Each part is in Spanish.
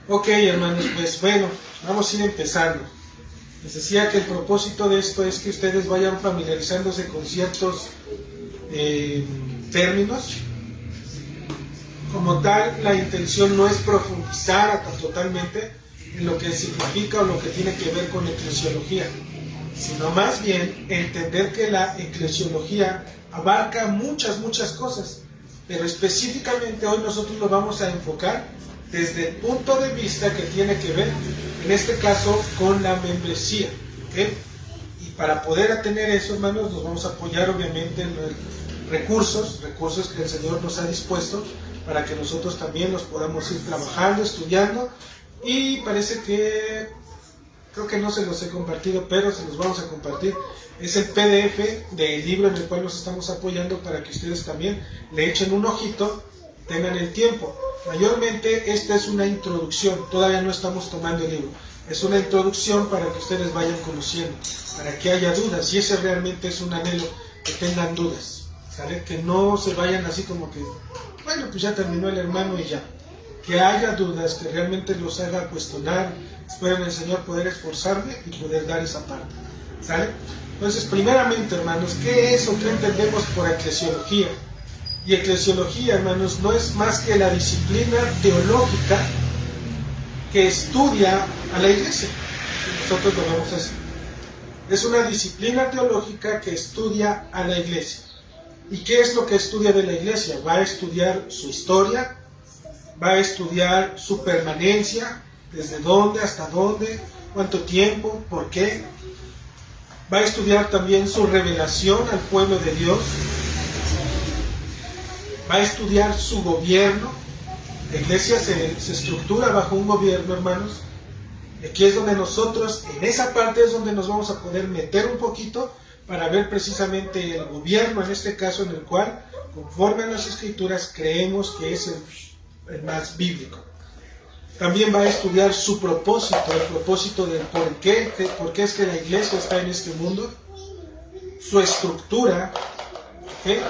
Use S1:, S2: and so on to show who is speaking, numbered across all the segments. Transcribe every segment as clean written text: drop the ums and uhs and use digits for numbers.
S1: Ok, hermanos, pues bueno, vamos a ir empezando. Les decía que el propósito de esto es que ustedes vayan familiarizándose con ciertos términos. Como tal, la intención no es profundizar totalmente en lo que significa o lo que tiene que ver con eclesiología, sino más bien entender que la eclesiología abarca muchas cosas, pero específicamente hoy nosotros lo vamos a enfocar desde el punto de vista que tiene que ver, en este caso, con la membresía, ¿okay? Y para poder tener eso, hermanos, nos vamos a apoyar obviamente en recursos que el Señor nos ha dispuesto para que nosotros también los podamos ir trabajando, estudiando, y parece que, creo que no se los he compartido, pero se los vamos a compartir. Es el PDF del libro en el cual nos estamos apoyando para que ustedes también le echen un ojito, tengan el tiempo. Mayormente esta es una introducción, todavía no estamos tomando el libro. Es una introducción para que ustedes vayan conociendo, para que haya dudas, y ese realmente es un anhelo, que tengan dudas, ¿sale? Que no se vayan así como que, bueno, pues ya terminó el hermano y ya. Que haya dudas, que realmente los haga cuestionar. Espero en el Señor poder esforzarme y poder dar esa parte, ¿sale? Entonces, primeramente, hermanos, ¿qué es o qué entendemos por eclesiología? Y eclesiología, hermanos, no es más que la disciplina teológica que estudia a la iglesia. Nosotros lo vemos así. Es una disciplina teológica que estudia a la iglesia. ¿Y qué es lo que estudia de la iglesia? Va a estudiar su historia, va a estudiar su permanencia, desde dónde hasta dónde, cuánto tiempo, por qué. Va a estudiar también su revelación al pueblo de Dios. Va a estudiar su gobierno. La iglesia se estructura bajo un gobierno, hermanos. Y aquí es donde nosotros, en esa parte es donde nos vamos a poder meter un poquito para ver precisamente el gobierno, en este caso, en el cual, conforme a las Escrituras, creemos que es el más bíblico. También va a estudiar su propósito, el propósito del por qué es que la iglesia está en este mundo, su estructura, ¿okay?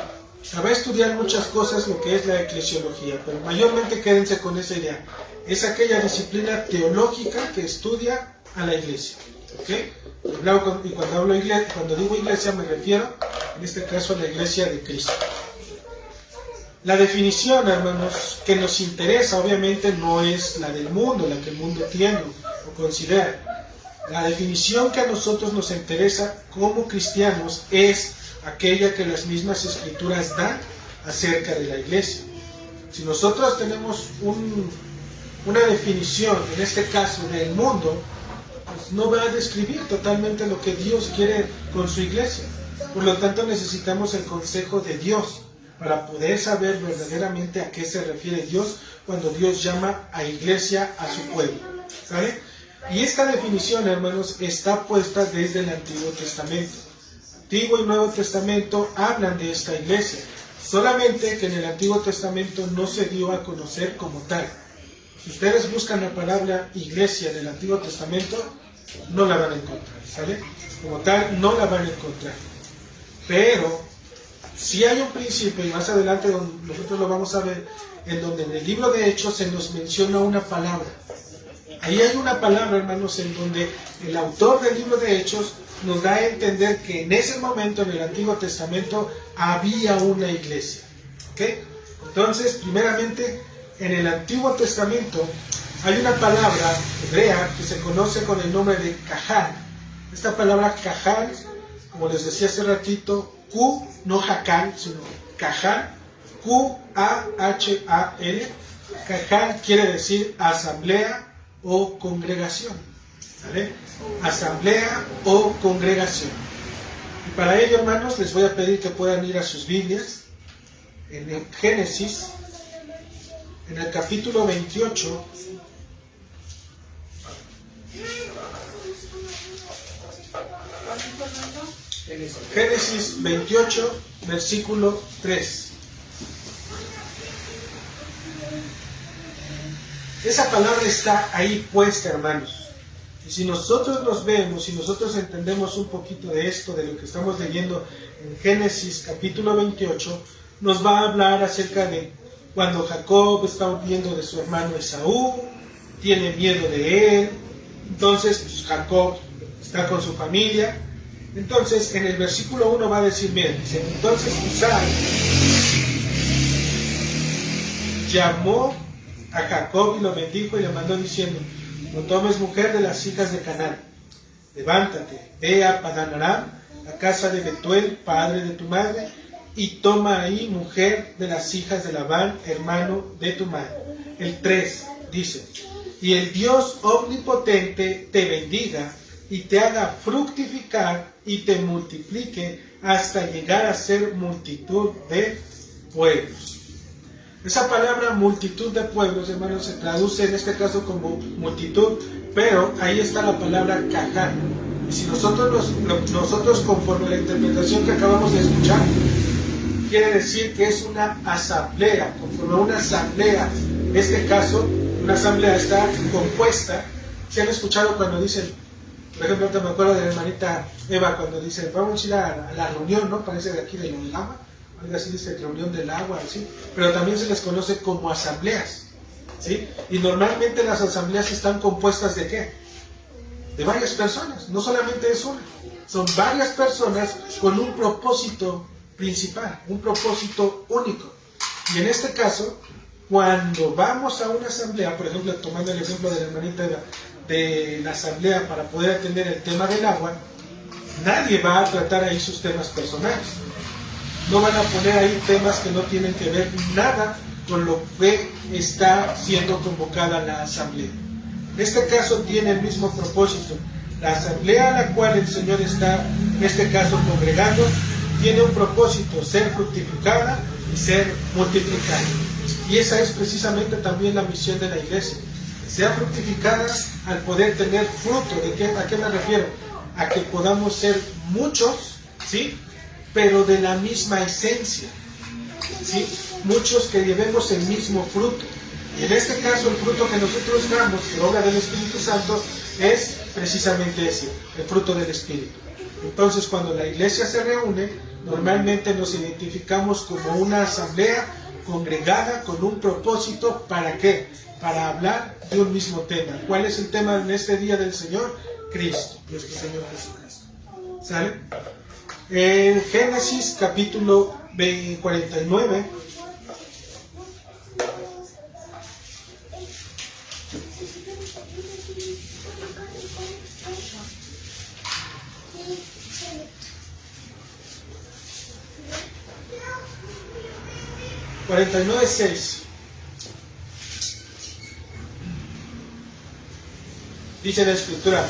S1: Va a estudiar muchas cosas lo que es la eclesiología, pero mayormente quédense con esa idea. Es aquella disciplina teológica que estudia a la iglesia, ¿okay? Y cuando digo iglesia me refiero, en este caso, a la iglesia de Cristo. La definición, hermanos, que nos interesa obviamente no es la del mundo, la que el mundo tiene o considera. La definición que a nosotros nos interesa como cristianos es aquella que las mismas Escrituras dan acerca de la iglesia. Si nosotros tenemos una definición, en este caso del mundo, pues no va a describir totalmente lo que Dios quiere con su iglesia. Por lo tanto, necesitamos el consejo de Dios para poder saber verdaderamente a qué se refiere Dios cuando Dios llama a iglesia a su pueblo, ¿sabe? Y esta definición, hermanos, está puesta desde el Antiguo Testamento. Antiguo y Nuevo Testamento hablan de esta iglesia, solamente que en el Antiguo Testamento no se dio a conocer como tal. Si ustedes buscan la palabra iglesia en el Antiguo Testamento, no la van a encontrar, ¿sale? Como tal, no la van a encontrar. Pero si hay un principio, y más adelante nosotros lo vamos a ver, en donde en el libro de Hechos se nos menciona una palabra. Ahí hay una palabra, hermanos, en donde el autor del libro de Hechos nos da a entender que en ese momento, en el Antiguo Testamento, había una iglesia, ¿ok? Entonces, primeramente, en el Antiguo Testamento hay una palabra hebrea que se conoce con el nombre de Kahal. Esta palabra Kahal, como les decía hace ratito, Q, no Hakal, sino Kahal, Q-A-H-A-L. Kahal quiere decir asamblea o congregación, ¿vale? Asamblea o congregación. Y para ello, hermanos, les voy a pedir que puedan ir a sus Biblias, en el Génesis, en el capítulo 28, Génesis 28, versículo 3. Esa palabra está ahí puesta, hermanos. Y si nosotros nos vemos, si nosotros entendemos un poquito de esto, de lo que estamos leyendo en Génesis capítulo 28, nos va a hablar acerca de cuando Jacob está huyendo de su hermano Esaú, tiene miedo de él. Entonces pues, Jacob está con su familia. Entonces en el versículo 1 va a decir, miren, dice, entonces Isaac llamó a Jacob y lo bendijo y le mandó diciendo, no tomes mujer de las hijas de Canaán, levántate, ve a Padán Aram, a casa de Betuel, padre de tu madre, y toma ahí mujer de las hijas de Labán, hermano de tu madre. El 3 dice, y el Dios omnipotente te bendiga y te haga fructificar y te multiplique hasta llegar a ser multitud de pueblos. Esa palabra multitud de pueblos, hermanos, se traduce en este caso como multitud, pero ahí está la palabra caján. Y si nosotros conforme a la interpretación que acabamos de escuchar, quiere decir que es una asamblea, conforme a una asamblea. En este caso, una asamblea está compuesta. ¿Se han escuchado cuando dicen, por ejemplo, me acuerdo de la hermanita Eva cuando dice, vamos a ir a la reunión, ¿no? Parece de aquí de Yolama, algo así dice, reunión del agua, así. Pero también se les conoce como asambleas, ¿sí? Y normalmente las asambleas están compuestas ¿de qué? De varias personas, no solamente es una, son varias personas con un propósito principal, un propósito único. Y en este caso, cuando vamos a una asamblea, por ejemplo, tomando el ejemplo de la hermanita Eva, de la asamblea para poder atender el tema del agua, nadie va a tratar ahí sus temas personales. No van a poner ahí temas que no tienen que ver nada con lo que está siendo convocada la asamblea. En este caso tiene el mismo propósito. La asamblea a la cual el Señor está, en este caso congregando, tiene un propósito, ser fructificada y ser multiplicada. Y esa es precisamente también la misión de la iglesia. Sea fructificada al poder tener fruto. ¿A qué me refiero? A que podamos ser muchos, ¿sí? Pero de la misma esencia, ¿sí? Muchos que llevemos el mismo fruto. Y en este caso el fruto que nosotros damos, por obra del Espíritu Santo, es precisamente ese, el fruto del Espíritu. Entonces cuando la iglesia se reúne, normalmente nos identificamos como una asamblea congregada con un propósito. ¿Para qué? Para hablar de un mismo tema. ¿Cuál es el tema en este día del Señor? Cristo, nuestro Señor Jesucristo. ¿Sale? En Génesis capítulo 49, (49, 6) dice la Escritura,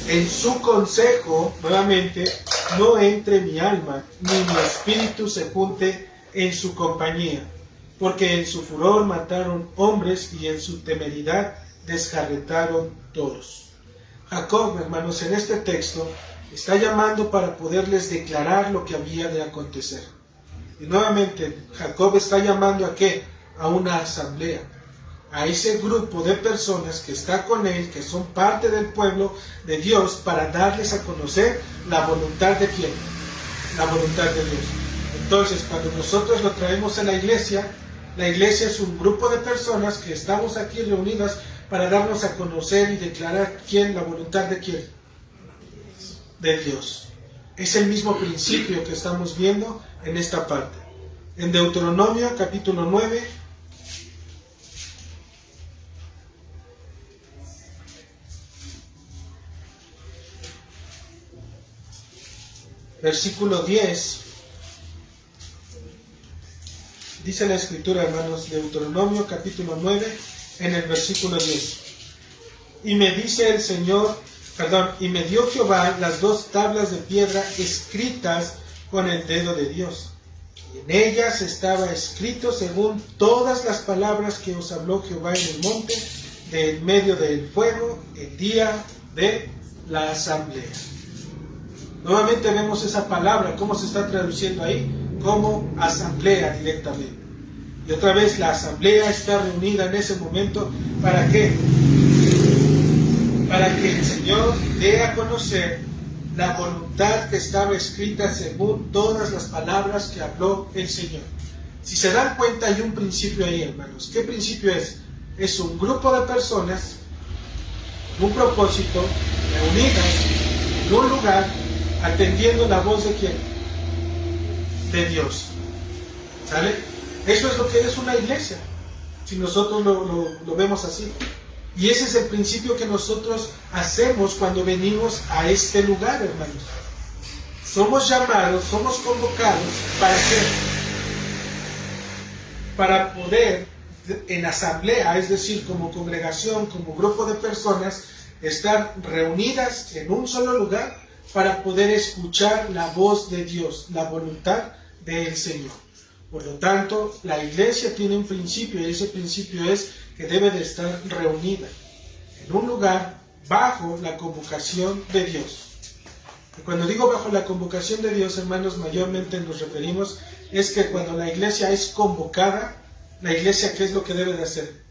S1: en su consejo, nuevamente, no entre mi alma, ni mi espíritu se junte en su compañía, porque en su furor mataron hombres y en su temeridad desjarretaron toros. Jacob, hermanos, en este texto está llamando para poderles declarar lo que había de acontecer. Y nuevamente, Jacob está llamando ¿a qué? A una asamblea, a ese grupo de personas que está con él, que son parte del pueblo de Dios, para darles a conocer la voluntad de ¿quién? La voluntad de Dios. Entonces, cuando nosotros lo traemos a la iglesia es un grupo de personas que estamos aquí reunidas para darnos a conocer y declarar ¿quién? La voluntad de ¿quién? De Dios. Es el mismo principio que estamos viendo en esta parte. En Deuteronomio capítulo 9, versículo 10, dice la Escritura, hermanos, Deuteronomio capítulo 9, en el versículo 10. Y me dice el Señor, y me dio Jehová las 2 tablas de piedra escritas con el dedo de Dios. Y en ellas estaba escrito según todas las palabras que os habló Jehová en el monte, de en medio del fuego, el día de la asamblea. Nuevamente vemos esa palabra, cómo se está traduciendo ahí, como asamblea directamente. Y otra vez la asamblea está reunida en ese momento, ¿para qué? Para que el Señor dé a conocer la voluntad que estaba escrita según todas las palabras que habló el Señor. Si se dan cuenta, hay un principio ahí, hermanos. ¿Qué principio es? Es un grupo de personas, un propósito, reunidas en un lugar, atendiendo la voz de ¿quién? De Dios. ¿Sale? Eso es lo que es una iglesia, si nosotros lo vemos así. Y ese es el principio que nosotros hacemos cuando venimos a este lugar, hermanos. Somos llamados, somos convocados, ¿para qué? Para poder, en asamblea, es decir, como congregación, como grupo de personas, estar reunidas en un solo lugar para poder escuchar la voz de Dios, la voluntad del Señor. Por lo tanto, la iglesia tiene un principio, y ese principio es que debe de estar reunida en un lugar bajo la convocación de Dios. Y cuando digo bajo la convocación de Dios, hermanos, mayormente nos referimos es que cuando la iglesia es convocada, la iglesia, ¿qué es lo que debe de hacer?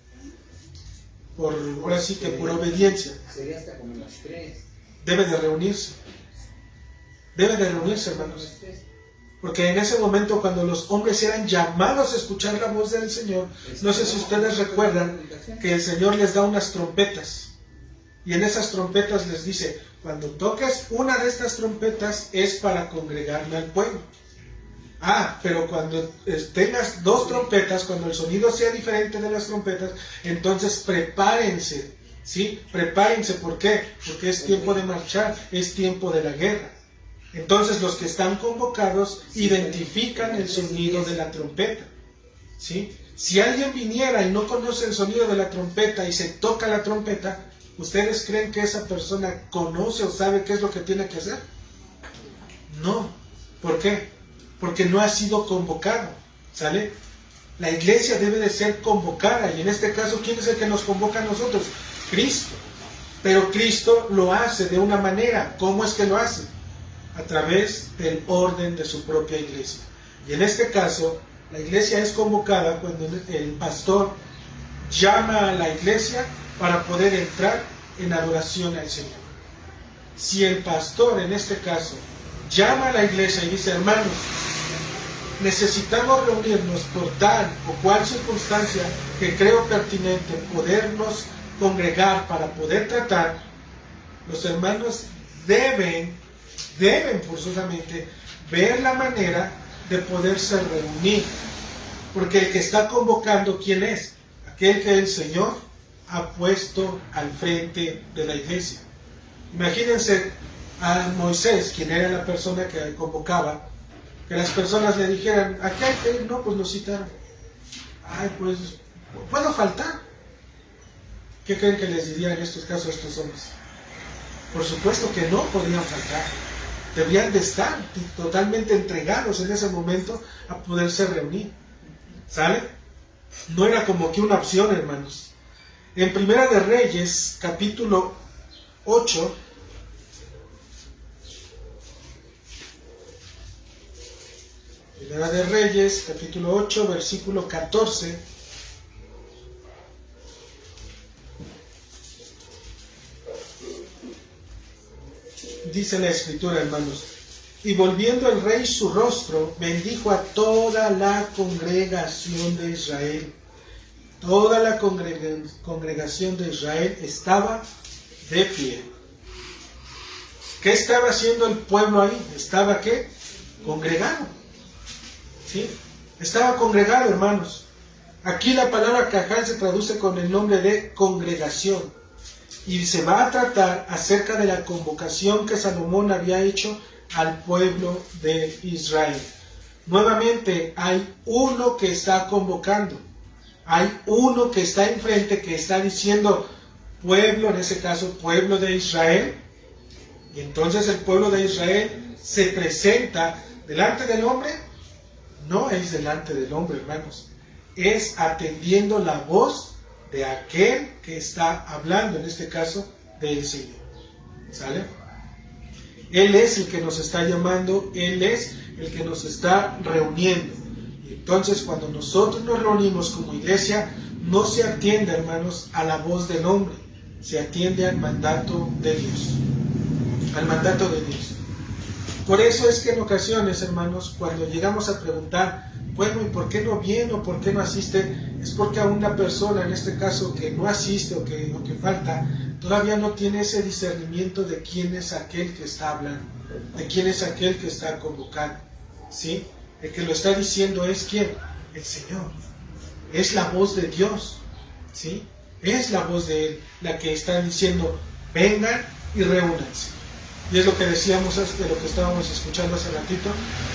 S1: Ahora sí que por obediencia.
S2: Sería hasta como las 3.
S1: Debe de reunirse. Debe de reunirse, hermanos. Porque en ese momento, cuando los hombres eran llamados a escuchar la voz del Señor, no sé si ustedes recuerdan que el Señor les da unas trompetas. Y en esas trompetas les dice, cuando toques una de estas trompetas es para congregarme al pueblo. Pero cuando tengas 2 trompetas, cuando el sonido sea diferente de las trompetas, entonces prepárense, ¿sí? Prepárense, ¿por qué? Porque es tiempo de marchar, es tiempo de la guerra. Entonces los que están convocados identifican el sonido de la trompeta, ¿sí? Si alguien viniera y no conoce el sonido de la trompeta y se toca la trompeta, ¿ustedes creen que esa persona conoce o sabe qué es lo que tiene que hacer? No. ¿Por qué? Porque no ha sido convocado, ¿sale? La iglesia debe de ser convocada, y en este caso, ¿quién es el que nos convoca a nosotros? Cristo. Pero Cristo lo hace de una manera. ¿Cómo es que lo hace? A través del orden de su propia iglesia. Y en este caso, la iglesia es convocada cuando el pastor llama a la iglesia para poder entrar en adoración al Señor. Si el pastor, en este caso, llama a la iglesia y dice, hermanos, necesitamos reunirnos por tal o cual circunstancia que creo pertinente podernos congregar para poder tratar, los hermanos deben forzosamente ver la manera de poderse reunir, porque el que está convocando, ¿quién es? Aquel que el Señor ha puesto al frente de la iglesia. Imagínense a Moisés, quien era la persona que convocaba, que las personas le dijeran, aquí hay que ir, no, pues nos citaron. Pues, ¿puedo faltar? ¿Qué creen que les diría en estos casos a estos hombres? Por supuesto que no podían faltar. Debían de estar totalmente entregados en ese momento a poderse reunir. ¿Sale? No era como que una opción, hermanos. En Primera de Reyes, capítulo 8, Primera de Reyes, capítulo 8, versículo 14. Dice la Escritura, hermanos, y volviendo el rey su rostro, bendijo a toda la congregación de Israel. Toda la congregación de Israel estaba de pie. ¿Qué estaba haciendo el pueblo ahí? ¿Estaba qué? Congregado. ¿Sí? Estaba congregado, hermanos. Aquí la palabra cajal se traduce con el nombre de congregación. Y se va a tratar acerca de la convocación que Salomón había hecho al pueblo de Israel. Nuevamente, hay uno que está convocando. Hay uno que está enfrente, que está diciendo, pueblo, en ese caso, pueblo de Israel. Y entonces el pueblo de Israel se presenta delante del hombre. No es delante del hombre, hermanos. Es atendiendo la voz de aquel que está hablando, en este caso, del Señor. ¿Sale? Él es el que nos está llamando, Él es el que nos está reuniendo. Y entonces, cuando nosotros nos reunimos como iglesia, no se atiende, hermanos, a la voz del hombre, se atiende al mandato de Dios. Al mandato de Dios. Por eso es que en ocasiones, hermanos, cuando llegamos a preguntar bueno, ¿y por qué no viene o por qué no asiste? Es porque a una persona, en este caso, que no asiste o que falta, todavía no tiene ese discernimiento de quién es aquel que está hablando, de quién es aquel que está convocando, ¿sí? El que lo está diciendo es ¿quién? El Señor. Es la voz de Dios, ¿sí? Es la voz de Él la que está diciendo, vengan y reúnanse. Y es lo que decíamos, de lo que estábamos escuchando hace ratito,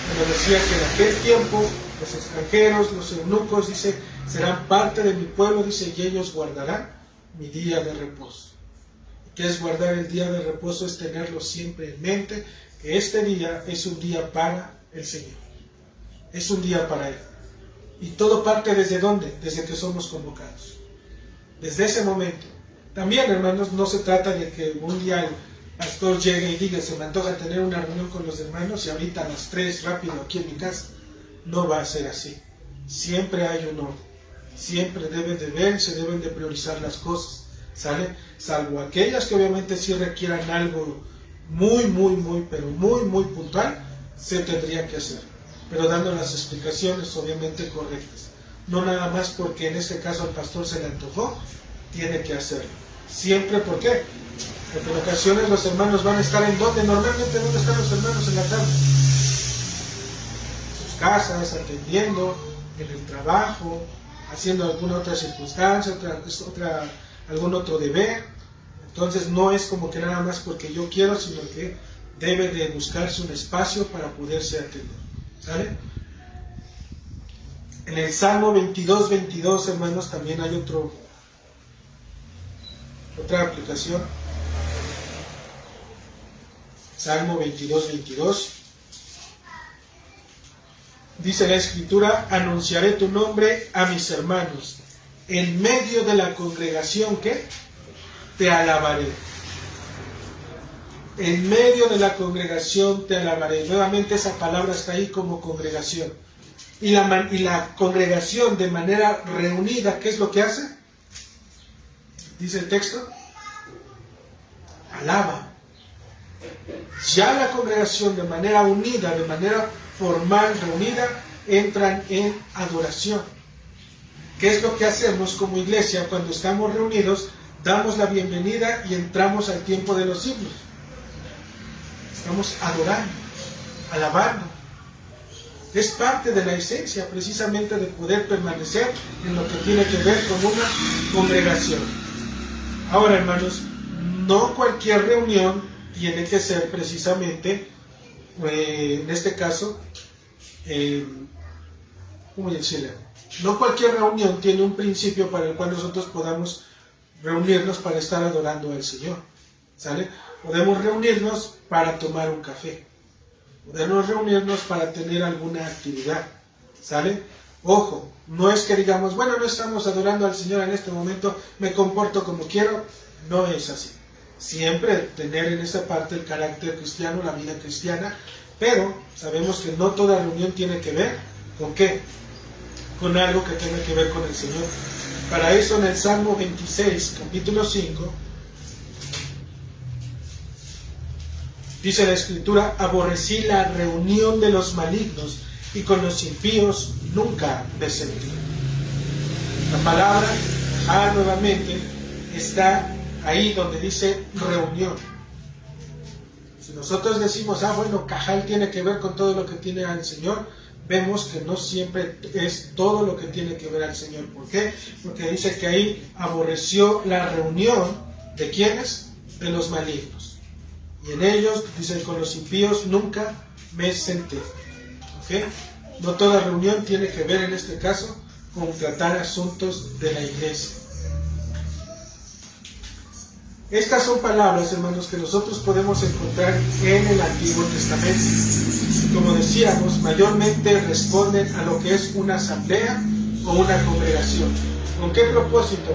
S1: cuando decía que en aquel tiempo los extranjeros, los eunucos, dice, serán parte de mi pueblo, dice, y ellos guardarán mi día de reposo. ¿Qué es guardar el día de reposo? Es tenerlo siempre en mente, que este día es un día para el Señor. Es un día para Él. Y todo parte ¿desde dónde? Desde que somos convocados. Desde ese momento. También, hermanos, no se trata de que un día el pastor llegue y diga, se me antoja tener una reunión con los hermanos y ahorita a las 3 rápido aquí en mi casa. No va a ser así. Siempre hay un orden. Siempre deben de ver, se deben de priorizar las cosas. ¿Sale? Salvo aquellas que obviamente sí requieran algo muy puntual, se tendría que hacer. Pero dando las explicaciones obviamente correctas. No nada más porque en este caso al pastor se le antojó, tiene que hacerlo. Siempre, ¿por qué? Porque en ocasiones los hermanos van a estar en donde, normalmente ¿dónde están los hermanos en la tarde? En sus casas, atendiendo, en el trabajo, haciendo alguna otra circunstancia, algún otro deber. Entonces no es como que nada más porque yo quiero, sino que debe de buscarse un espacio para poderse atender. ¿Sale? En el Salmo 22, hermanos, también hay otra aplicación. Salmo 22. Dice la Escritura, anunciaré tu nombre a mis hermanos. En medio de la congregación, ¿qué? Te alabaré. En medio de la congregación te alabaré. Nuevamente esa palabra está ahí como congregación. Y la congregación de manera reunida, ¿qué es lo que hace? Dice el texto, alaba. Ya la congregación de manera unida, de manera formal, reunida, entran en adoración. ¿Qué es lo que hacemos como iglesia cuando estamos reunidos? Damos la bienvenida y entramos al tiempo de los himnos. Estamos adorando, alabando. Es parte de la esencia precisamente de poder permanecer en lo que tiene que ver con una congregación. Ahora, hermanos, no cualquier reunión tiene que ser precisamente, en este caso, ¿cómo decirle? No cualquier reunión tiene un principio para el cual nosotros podamos reunirnos para estar adorando al Señor. ¿Sale? Podemos reunirnos para tomar un café. Podemos reunirnos para tener alguna actividad. ¿Sale? Ojo, no es que digamos, bueno, no estamos adorando al Señor en este momento, me comporto como quiero. No es así. Siempre tener en esta parte el carácter cristiano, la vida cristiana, pero sabemos que no toda reunión tiene que ver con ¿qué? Con algo que tenga que ver con el Señor. Para eso en el Salmo 26, capítulo 5, dice la Escritura, aborrecí la reunión de los malignos y con los impíos nunca me sentí. La palabra, nuevamente, está ahí donde dice reunión. Si nosotros decimos, bueno, cajal tiene que ver con todo lo que tiene al Señor, vemos que no siempre es todo lo que tiene que ver al Señor. ¿Por qué? Porque dice que ahí aborreció la reunión de ¿quiénes? De los malignos. Y en ellos, dice, con los impíos nunca me senté. ¿Ok? No toda reunión tiene que ver en este caso con tratar asuntos de la iglesia. Estas son palabras, hermanos, que nosotros podemos encontrar en el Antiguo Testamento. Como decíamos, mayormente responden a lo que es una asamblea o una congregación. ¿Con qué propósito?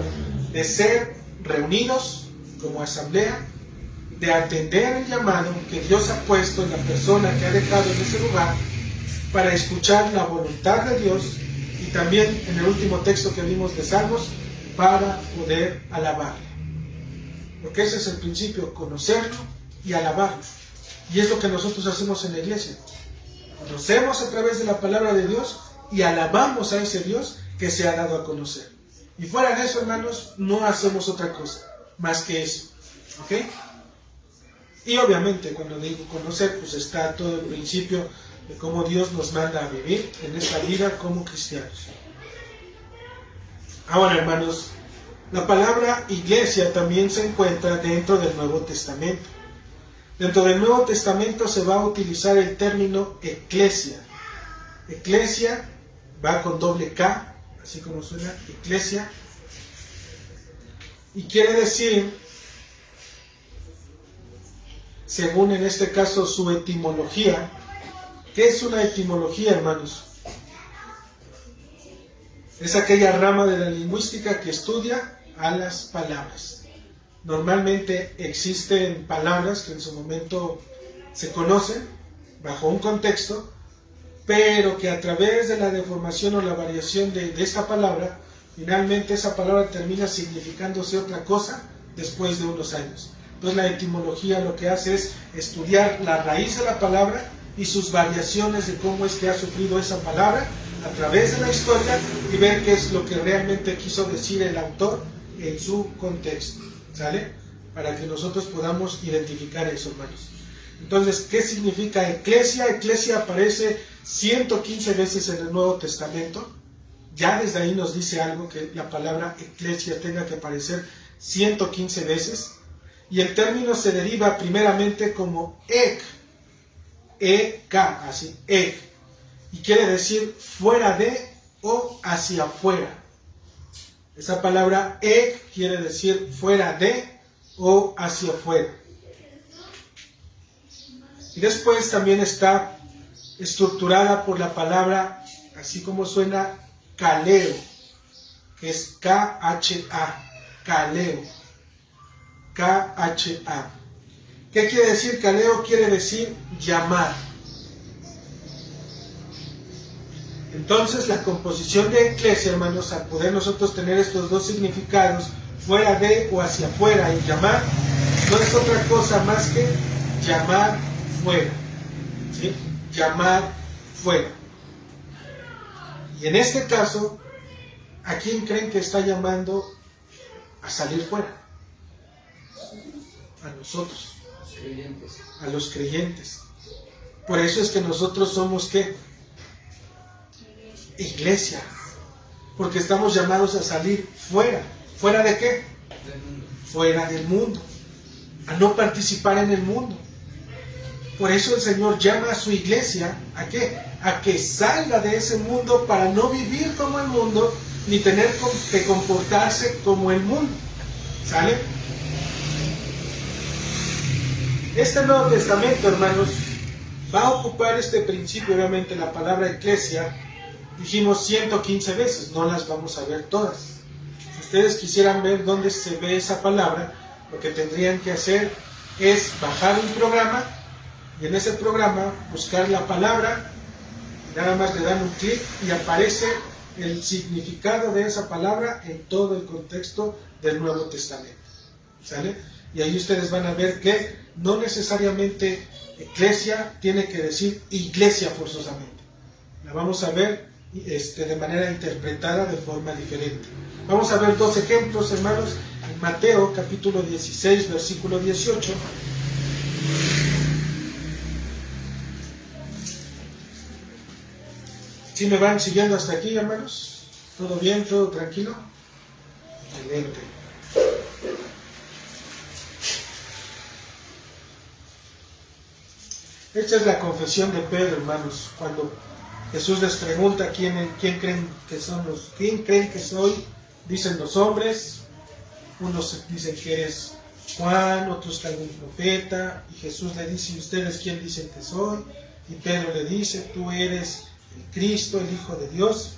S1: De ser reunidos como asamblea, de atender el llamado que Dios ha puesto en la persona que ha dejado en ese lugar para escuchar la voluntad de Dios y también en el último texto que vimos de Salmos, para poder alabarle. Porque ese es el principio, conocerlo y alabarlo. Y es lo que nosotros hacemos en la iglesia. Conocemos a través de la palabra de Dios y alabamos a ese Dios que se ha dado a conocer. Y fuera de eso, hermanos, no hacemos otra cosa más que eso. ¿Ok? Y obviamente cuando digo conocer, pues está todo el principio de cómo Dios nos manda a vivir en esta vida como cristianos. Ahora, hermanos, la palabra iglesia también se encuentra dentro del Nuevo Testamento. Dentro del Nuevo Testamento se va a utilizar el término eclesia. Eclesia va con doble K, así como suena, eclesia. Y quiere decir, según en este caso su etimología, ¿qué es una etimología, hermanos? Es aquella rama de la lingüística que estudia a las palabras. Normalmente existen palabras que en su momento se conocen bajo un contexto, pero que a través de la deformación o la variación de esta palabra, finalmente esa palabra termina significándose otra cosa después de unos años. Entonces la etimología lo que hace es estudiar la raíz de la palabra y sus variaciones de cómo es que ha sufrido esa palabra a través de la historia y ver qué es lo que realmente quiso decir el autor en su contexto. ¿Sale? Para que nosotros podamos identificar eso, hermanos. Entonces, ¿qué significa eclesia? Eclesia aparece 115 veces en el Nuevo Testamento. Ya desde ahí nos dice algo, que la palabra eclesia tenga que aparecer 115 veces. Y el término se deriva primeramente como ek, E-K, así, ek. Y quiere decir fuera de o hacia afuera. Esa palabra ek quiere decir fuera de o hacia afuera. Y después también está estructurada por la palabra, así como suena, kaleo, que es K-H-A, kaleo, K-H-A. ¿Qué quiere decir kaleo? Quiere decir llamar. Entonces la composición de eclesia, hermanos, al poder nosotros tener estos dos significados, fuera de o hacia afuera, y llamar, no es otra cosa más que llamar fuera. ¿Sí? Llamar fuera. Y en este caso, ¿a quién creen que está llamando a salir fuera? A nosotros. A los creyentes. Por eso es que nosotros somos, ¿qué? Iglesia, porque estamos llamados a salir fuera. ¿Fuera de qué?
S2: Del mundo.
S1: Fuera del mundo, a no participar en el mundo. Por eso el Señor llama a su iglesia, ¿a qué? A que salga de ese mundo para no vivir como el mundo, ni tener que comportarse como el mundo. ¿Sale? Este Nuevo Testamento, hermanos, va a ocupar este principio, obviamente la palabra eclesia. Dijimos 115 veces, no las vamos a ver todas. Si ustedes quisieran ver dónde se ve esa palabra, lo que tendrían que hacer es bajar un programa y en ese programa buscar la palabra, nada más le dan un clic y aparece el significado de esa palabra en todo el contexto del Nuevo Testamento. ¿Sale? Y ahí ustedes van a ver que no necesariamente eclesia tiene que decir iglesia forzosamente. La vamos a ver de manera interpretada de forma diferente. Vamos a ver dos ejemplos, hermanos, en Mateo capítulo 16, versículo 18. ¿Sí me van siguiendo hasta aquí, hermanos? ¿Todo bien? ¿Todo tranquilo? Excelente. Esta es la confesión de Pedro, hermanos, cuando Jesús les pregunta quién creen que soy. Dicen los hombres, unos dicen que eres Juan, otros que algún profeta, y Jesús le dice, ¿y ustedes quién dicen que soy? Y Pedro le dice, tú eres el Cristo, el Hijo de Dios.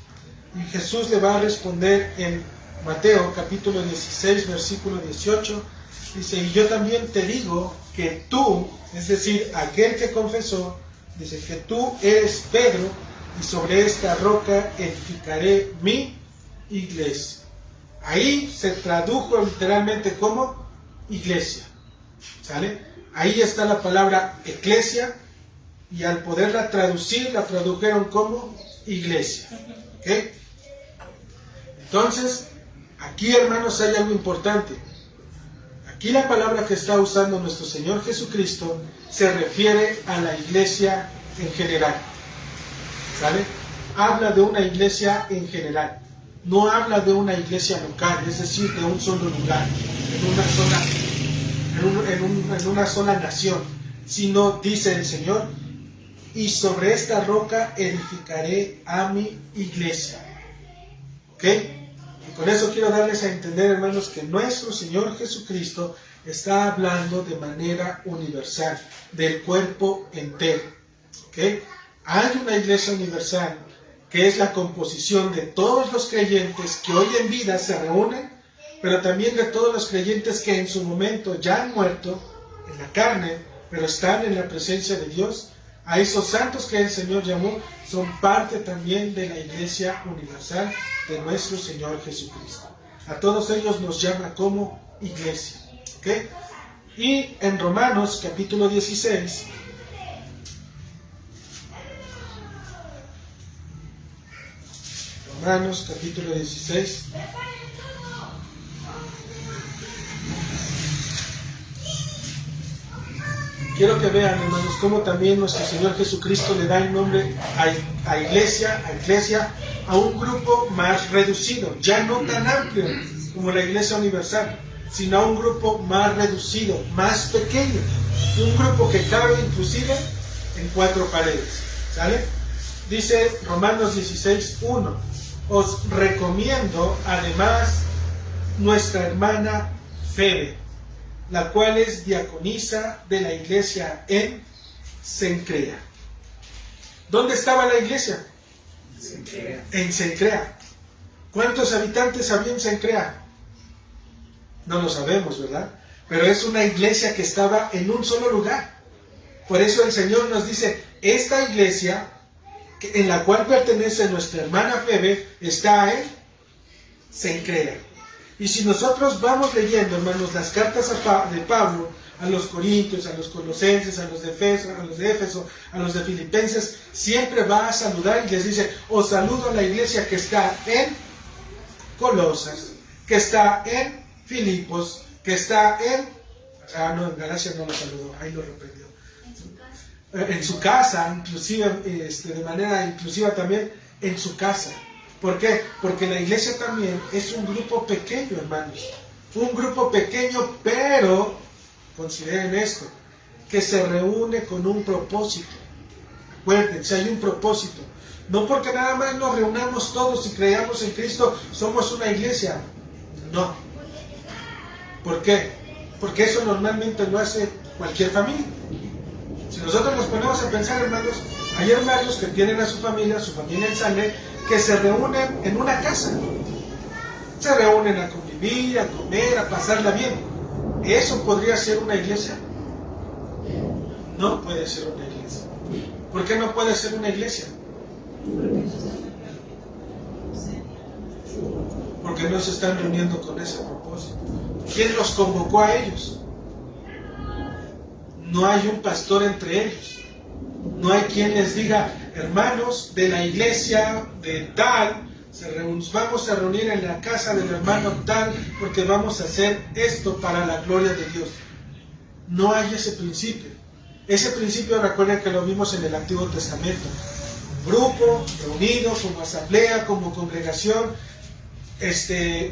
S1: Y Jesús le va a responder en Mateo capítulo 16, versículo 18, dice, y yo también te digo que tú, es decir, aquel que confesó, dice que tú eres Pedro, y sobre esta roca edificaré mi iglesia. Ahí se tradujo literalmente como iglesia. ¿Sale? Ahí está la palabra eclesia, y al poderla traducir, la tradujeron como iglesia. ¿Ok? Entonces, aquí, hermanos, hay algo importante. Aquí la palabra que está usando nuestro Señor Jesucristo se refiere a la iglesia en general. ¿Sale? Habla de una iglesia en general. No habla de una iglesia local, es decir, de un solo lugar, en una sola nación, sino, dice el Señor, y sobre esta roca edificaré a mi iglesia. ¿Ok? Y con eso quiero darles a entender, hermanos, que nuestro Señor Jesucristo está hablando de manera universal, del cuerpo entero. ¿Ok? Hay una iglesia universal, que es la composición de todos los creyentes que hoy en vida se reúnen, pero también de todos los creyentes que en su momento ya han muerto en la carne, pero están en la presencia de Dios. A esos santos que el Señor llamó son parte también de la iglesia universal de nuestro Señor Jesucristo. A todos ellos nos llama como iglesia. ¿Okay? Y en Romanos capítulo 16, Romanos capítulo 16, quiero que vean, hermanos, cómo también nuestro Señor Jesucristo le da el nombre a iglesia, a un grupo más reducido, ya no tan amplio como la iglesia universal, sino a un grupo más reducido, más pequeño, un grupo que cabe inclusive en 4 paredes. ¿Sale? Dice Romanos 16:1, os recomiendo además nuestra hermana Febe, la cual es diaconisa de la iglesia en Cencrea. ¿Dónde estaba la iglesia? En Cencrea. ¿Cuántos habitantes había en Cencrea? No lo sabemos, ¿verdad? Pero es una iglesia que estaba en un solo lugar. Por eso el Señor nos dice, esta iglesia en la cual pertenece nuestra hermana Febe está en Cencrea. Y si nosotros vamos leyendo, hermanos, las cartas de Pablo a los Corintios, a los Colosenses, a los de Éfeso, a los de Filipenses, siempre va a saludar y les dice, os saludo a la iglesia que está en Colosas, que está en Filipos, que está en Galacia no lo saludó, ahí lo reprendió. En su casa, inclusive, de manera inclusiva también, en su casa. ¿Por qué? Porque la iglesia también es un grupo pequeño, hermanos. Un grupo pequeño, pero, consideren esto, que se reúne con un propósito. Acuérdense, hay un propósito. No porque nada más nos reunamos todos y creamos en Cristo, somos una iglesia. No. ¿Por qué? Porque eso normalmente lo hace cualquier familia. Si nosotros nos ponemos a pensar, hermanos, hay hermanos que tienen a su familia en sangre, que se reúnen en una casa. Se reúnen a convivir, a comer, a pasarla bien. ¿Eso podría ser una iglesia? No puede ser una iglesia. ¿Por qué no puede ser una iglesia? Porque no se están reuniendo con ese propósito. ¿Quién los convocó a ellos? No hay un pastor entre ellos. No hay quien les diga, hermanos de la iglesia de tal, vamos a reunir en la casa del hermano tal, porque vamos a hacer esto para la gloria de Dios. No hay ese principio. Ese principio, recuerden que lo vimos en el Antiguo Testamento. Grupo, reunido, como asamblea, como congregación,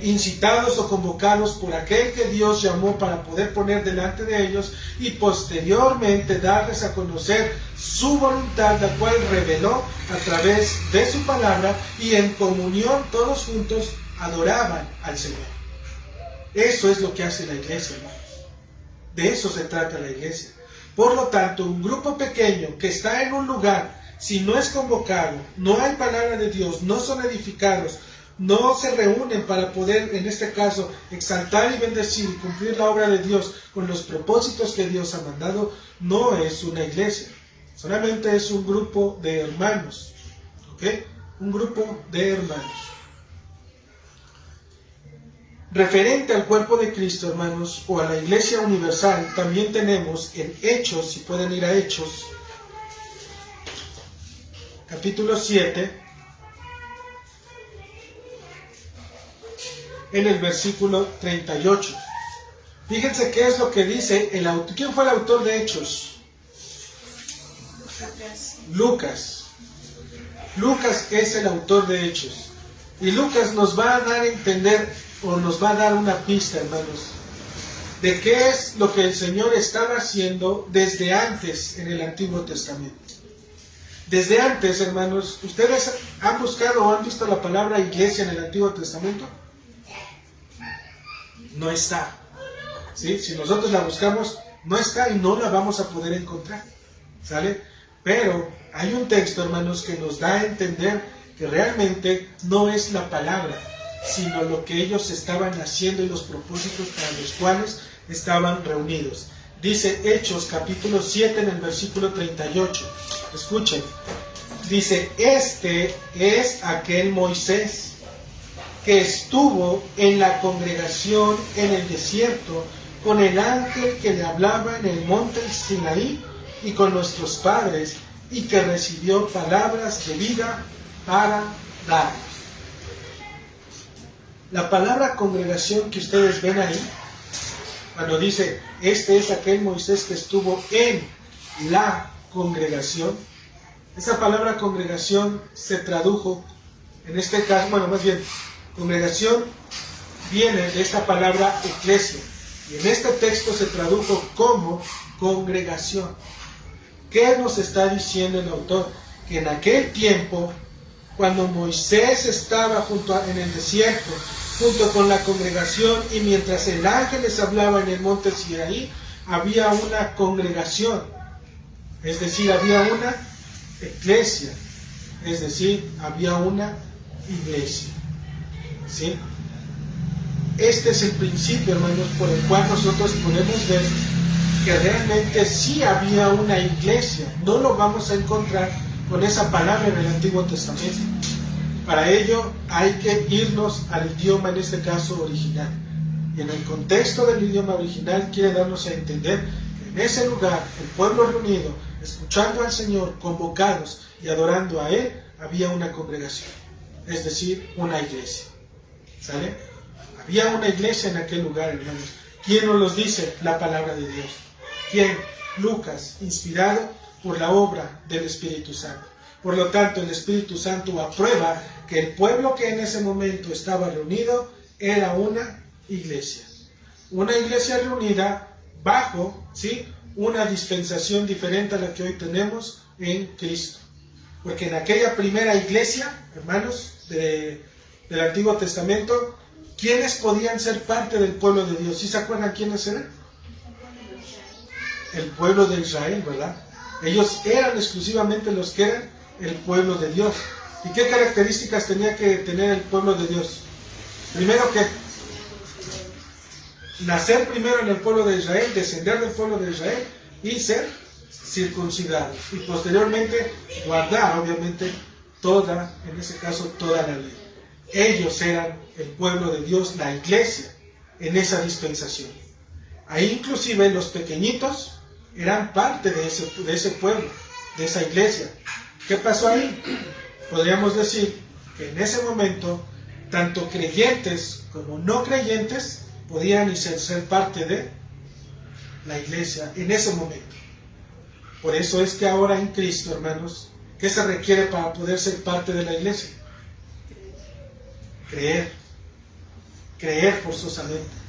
S1: incitados o convocados por aquel que Dios llamó para poder poner delante de ellos y posteriormente darles a conocer su voluntad, la cual reveló a través de su palabra, y en comunión todos juntos adoraban al Señor. Eso es lo que hace la iglesia, hermanos. De eso se trata la iglesia. Por lo tanto, un grupo pequeño que está en un lugar, si no es convocado, no hay palabra de Dios, no son edificados, no se reúnen para poder, en este caso, exaltar y bendecir y cumplir la obra de Dios con los propósitos que Dios ha mandado, no es una iglesia. Solamente es un grupo de hermanos. ¿Ok? Un grupo de hermanos. Referente al cuerpo de Cristo, hermanos, o a la iglesia universal, también tenemos en Hechos, si pueden ir a Hechos, capítulo 7, en el versículo 38. Fíjense qué es lo que dice el autor. ¿Quién fue el autor de Hechos? Lucas. Lucas es el autor de Hechos. Y Lucas nos va a dar a entender, o nos va a dar una pista, hermanos, de qué es lo que el Señor estaba haciendo desde antes en el Antiguo Testamento. Desde antes, hermanos, ¿ustedes han buscado o han visto la palabra iglesia en el Antiguo Testamento? No está. ¿Sí? Si nosotros la buscamos, no está y no la vamos a poder encontrar. ¿Sale? Pero hay un texto, hermanos, que nos da a entender que realmente no es la palabra, sino lo que ellos estaban haciendo y los propósitos para los cuales estaban reunidos. Dice Hechos capítulo 7 en el versículo 38. Escuchen. Dice, este es aquel Moisés que estuvo en la congregación en el desierto con el ángel que le hablaba en el monte Sinaí y con nuestros padres, y que recibió palabras de vida para darnos. La palabra congregación que ustedes ven ahí, cuando dice, este es aquel Moisés que estuvo en la congregación, esa palabra congregación se tradujo, en este caso, bueno, más bien, congregación viene de esta palabra eclesia, y en este texto se tradujo como congregación. ¿Qué nos está diciendo el autor? Que en aquel tiempo, cuando Moisés estaba en el desierto, junto con la congregación, y mientras el ángel les hablaba en el monte Sinaí, había una congregación, es decir, había una eclesia, es decir, había una iglesia. ¿Sí? Este es el principio, hermanos, por el cual nosotros podemos ver que realmente sí había una iglesia. No lo vamos a encontrar con esa palabra en el Antiguo Testamento. Para ello hay que irnos al idioma, en este caso original. Y en el contexto del idioma original quiere darnos a entender que en ese lugar, el pueblo reunido, escuchando al Señor, convocados y adorando a Él, había una congregación, es decir, una iglesia. ¿Sale? Había una iglesia en aquel lugar, hermanos. ¿Quién nos los dice? La palabra de Dios. ¿Quién? Lucas, inspirado por la obra del Espíritu Santo. Por lo tanto, el Espíritu Santo aprueba que el pueblo que en ese momento estaba reunido era una iglesia. Una iglesia reunida bajo, ¿sí?, una dispensación diferente a la que hoy tenemos en Cristo. Porque en aquella primera iglesia, hermanos, del Antiguo Testamento, ¿quiénes podían ser parte del pueblo de Dios? ¿Sí se acuerdan quiénes eran? El pueblo de Israel, ¿verdad? Ellos eran exclusivamente los que eran el pueblo de Dios. ¿Y qué características tenía que tener el pueblo de Dios? Primero que nacer primero en el pueblo de Israel, descender del pueblo de Israel y ser circuncidados. Y posteriormente guardar, obviamente, en ese caso, toda la ley. Ellos eran el pueblo de Dios, la iglesia, en esa dispensación. Ahí inclusive los pequeñitos eran parte de ese pueblo, de esa iglesia. ¿Qué pasó ahí? Podríamos decir que en ese momento, tanto creyentes como no creyentes podían ser parte de la iglesia en ese momento. Por eso es que ahora en Cristo, hermanos, ¿qué se requiere para poder ser parte de la iglesia? Creer forzosamente.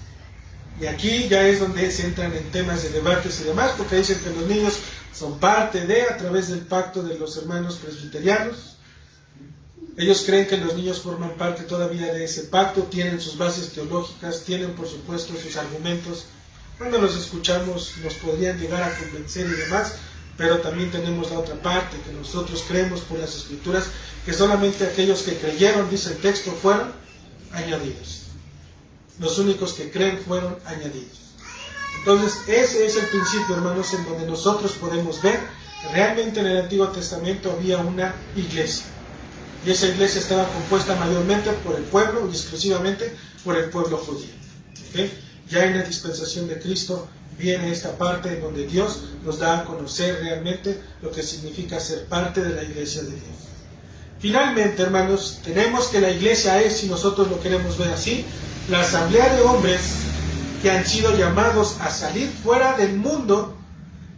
S1: Y aquí ya es donde se entran en temas de debates y demás, porque dicen que los niños son parte a través del pacto de los hermanos presbiterianos. Ellos creen que los niños forman parte todavía de ese pacto, tienen sus bases teológicas, tienen por supuesto sus argumentos. Cuando los escuchamos nos podrían llegar a convencer y demás, pero también tenemos la otra parte, que nosotros creemos por las Escrituras, que solamente aquellos que creyeron, dice el texto, fueron añadidos. Los únicos que creen fueron añadidos. Entonces, ese es el principio, hermanos, en donde nosotros podemos ver que realmente en el Antiguo Testamento había una iglesia. Y esa iglesia estaba compuesta mayormente por el pueblo y exclusivamente por el pueblo judío. ¿Okay? Ya en la dispensación de Cristo viene esta parte en donde Dios nos da a conocer realmente lo que significa ser parte de la iglesia de Dios. Finalmente, hermanos, tenemos que la iglesia es, si nosotros lo queremos ver así, la asamblea de hombres que han sido llamados a salir fuera del mundo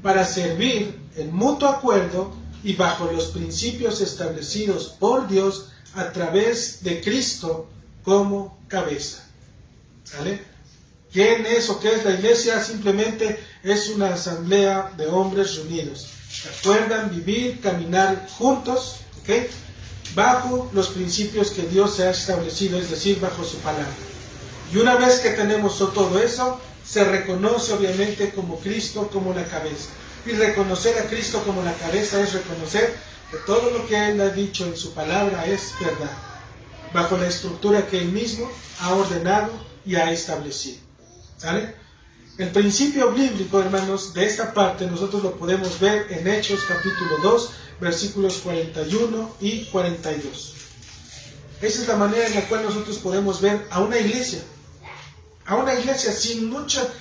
S1: para servir en mutuo acuerdo y bajo los principios establecidos por Dios a través de Cristo como cabeza. ¿Sale? ¿Quién es o qué es la iglesia? Simplemente es una asamblea de hombres reunidos. ¿Se acuerdan? Vivir, caminar juntos, ¿ok? Bajo los principios que Dios ha establecido, es decir, bajo su palabra. Y una vez que tenemos todo eso, se reconoce obviamente como Cristo como la cabeza. Y reconocer a Cristo como la cabeza es reconocer que todo lo que Él ha dicho en su palabra es verdad, bajo la estructura que Él mismo ha ordenado y ha establecido. ¿Sale? El principio bíblico, hermanos, de esta parte nosotros lo podemos ver en Hechos capítulo 2, versículos 41 y 42. Esa es la manera en la cual nosotros podemos ver a una iglesia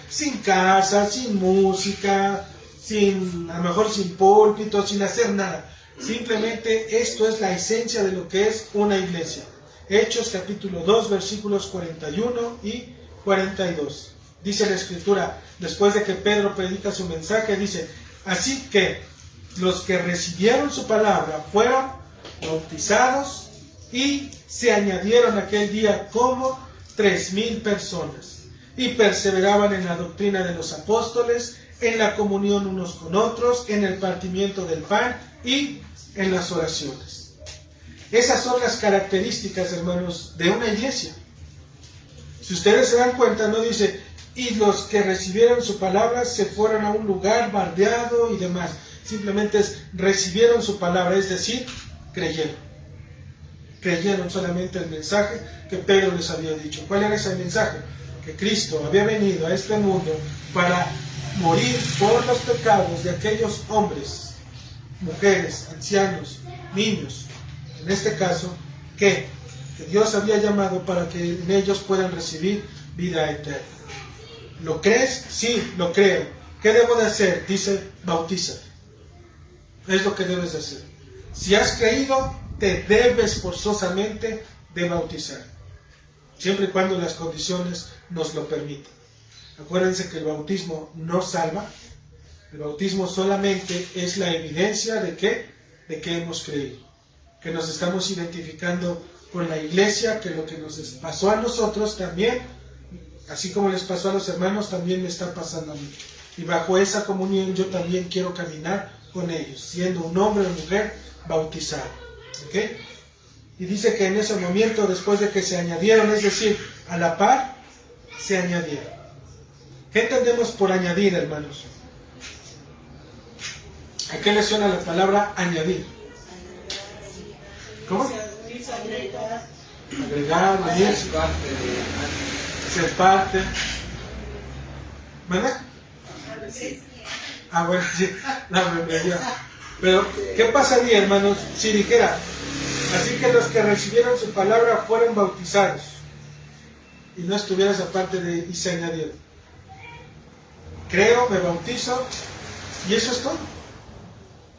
S1: sin casa, sin música, a lo mejor sin púlpito, sin hacer nada. Simplemente esto es la esencia de lo que es una iglesia. Hechos capítulo 2, versículos 41 y 42. Dice la Escritura, después de que Pedro predica su mensaje, dice: así que los que recibieron su palabra fueron bautizados y se añadieron aquel día como 3,000 personas, y perseveraban en la doctrina de los apóstoles, en la comunión unos con otros, en el partimiento del pan y en las oraciones. Esas son las características, hermanos, de una iglesia. Si ustedes se dan cuenta, no dice: y los que recibieron su palabra se fueron a un lugar bardeado y demás. Simplemente es: recibieron su palabra, es decir, creyeron. Creyeron solamente el mensaje que Pedro les había dicho. ¿Cuál era ese mensaje? Que Cristo había venido a este mundo para morir por los pecados de aquellos hombres, mujeres, ancianos, niños, en este caso, que Dios había llamado para que en ellos puedan recibir vida eterna. ¿Lo crees? Sí, lo creo. ¿Qué debo de hacer? Dice: bautízate. Es lo que debes de hacer. Si has creído, te debes forzosamente de bautizar, siempre y cuando las condiciones nos lo permitan. Acuérdense que el bautismo no salva. El bautismo solamente es la evidencia de que hemos creído, que nos estamos identificando con la iglesia, que lo que nos pasó a nosotros también, así como les pasó a los hermanos, también me está pasando a mí. Y bajo esa comunión yo también quiero caminar con ellos, siendo un hombre o mujer bautizado. ¿Ok? Y dice que en ese momento, después de que se añadieron, es decir, a la par, se añadieron. ¿Qué entendemos por añadir, hermanos? ¿A qué le suena la palabra añadir? ¿Cómo? Agregar, unir, ser parte. ¿Verdad? Bueno, sí, la membresía. Pero, ¿qué pasaría, hermanos, si dijera: así que los que recibieron su palabra fueron bautizados, y no estuviera esa parte de y se añadieron? Creo, me bautizo, y eso es todo.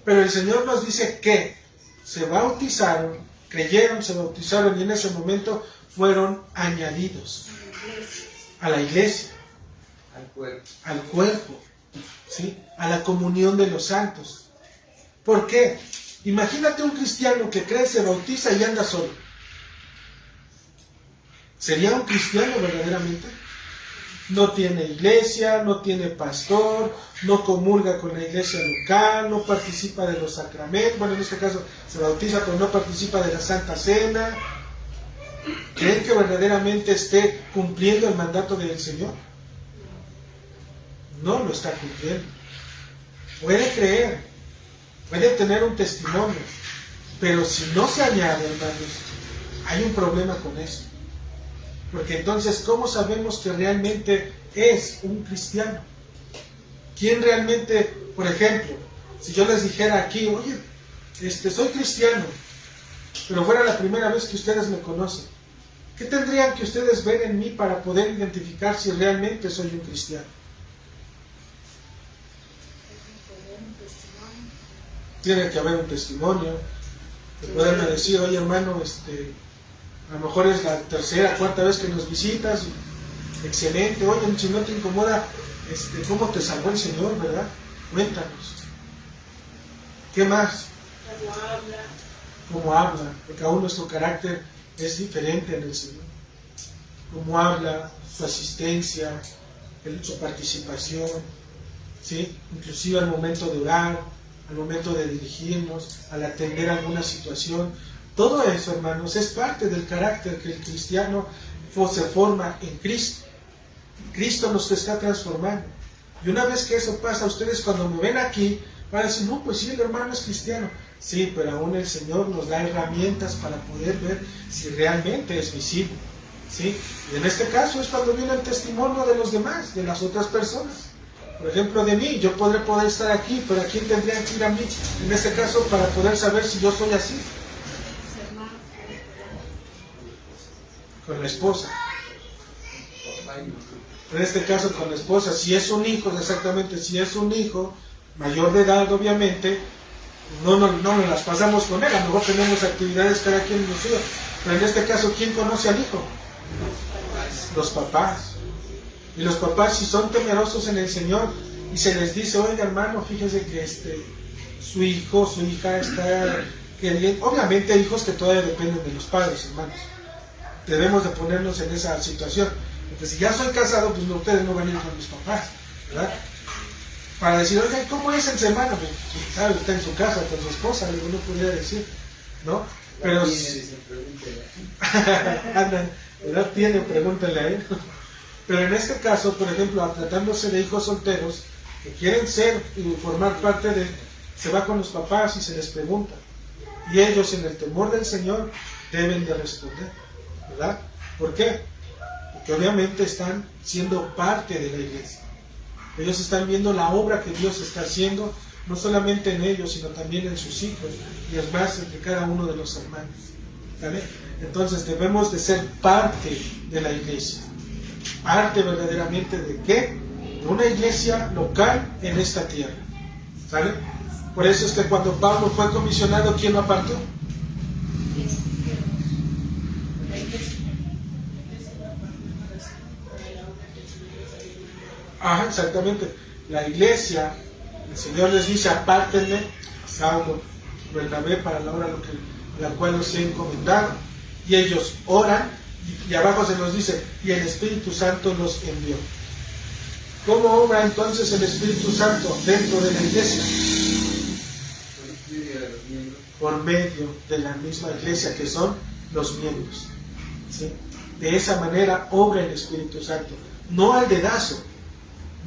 S1: Pero el Señor nos dice que se bautizaron, creyeron, se bautizaron, y en ese momento fueron añadidos a la iglesia, al cuerpo, ¿sí? A la comunión de los santos. ¿Por qué? Imagínate un cristiano que cree, se bautiza y anda solo. ¿Sería un cristiano verdaderamente? No tiene iglesia, no tiene pastor, no comulga con la iglesia local, no participa de los sacramentos. Bueno, en este caso se bautiza, pero no participa de la Santa Cena. ¿Creen que verdaderamente esté cumpliendo el mandato del Señor? No lo está cumpliendo. Puede creer, puede tener un testimonio, pero si no se añade, hermanos, hay un problema con eso. Porque entonces, ¿cómo sabemos que realmente es un cristiano? ¿Quién realmente, por ejemplo, si yo les dijera aquí: oye, soy cristiano, pero fuera la primera vez que ustedes me conocen, ¿qué tendrían que ustedes ver en mí para poder identificar si realmente soy un cristiano? Tiene que haber un testimonio. Que poderme decir: oye, hermano, A lo mejor es la tercera, cuarta vez que nos visitas. Excelente. Oye, si no te incomoda, ¿cómo te salvó el Señor, verdad? Cuéntanos. ¿Qué más? Cómo habla, porque aún nuestro carácter es diferente en el Señor. Cómo habla, su asistencia, su participación, ¿sí? Inclusive al momento de orar, al momento de dirigirnos, al atender alguna situación. Todo eso, hermanos, es parte del carácter que el cristiano se forma en Cristo. Cristo nos está transformando. Y una vez que eso pasa, ustedes cuando me ven aquí, van a decir, no, pues sí, el hermano es cristiano. Sí, pero aún el Señor nos da herramientas para poder ver si realmente es visible, ¿sí? Y en este caso es cuando viene el testimonio de los demás, de las otras personas. Por ejemplo, de mí, yo podré poder estar aquí, pero ¿a quién tendrían que ir a mí? En este caso, para poder saber si yo soy así. Con la esposa. En este caso, con la esposa. Si es un hijo, exactamente, si es un hijo mayor de edad, obviamente, no nos las pasamos con él. A lo mejor tenemos actividades cada quien en los hijos. Pero en este caso, ¿quién conoce al hijo? Los papás. Y los papás, si son temerosos en el Señor y se les dice, oiga hermano, fíjese que su hijo, su hija está queriendo. Obviamente hay hijos que todavía dependen de los padres, hermanos. Debemos de ponernos en esa situación. Porque si ya soy casado, pues no, ustedes no van a ir con mis papás, ¿verdad? Para decir, oiga, ¿cómo es en semana? Pues sabe, está en su casa con su esposa, uno podría decir, ¿no? Pero andan, ¿verdad? Tiene, pregúntale a él. Pero en este caso, por ejemplo, tratándose de hijos solteros que quieren ser y formar parte de, se va con los papás y se les pregunta. Y ellos, en el temor del Señor, deben de responder, ¿verdad? ¿Por qué? Porque obviamente están siendo parte de la iglesia. Ellos están viendo la obra que Dios está haciendo, no solamente en ellos, sino también en sus hijos, y es más, entre cada uno de los hermanos, ¿vale? Entonces debemos de ser parte de la iglesia. Parte verdaderamente de qué? De una iglesia local en esta tierra, ¿sale? Por eso es que cuando Pablo fue comisionado, ¿quién lo apartó? Ajá, exactamente. La iglesia, el Señor les dice, apártenme, Saulo, Bernabé, para la obra la cual los he encomendado. Y ellos oran, y abajo se nos dice, y el Espíritu Santo los envió. ¿Cómo obra entonces el Espíritu Santo dentro de la iglesia? Por medio de la misma iglesia que son los miembros, ¿sí? De esa manera obra el Espíritu Santo, no al dedazo,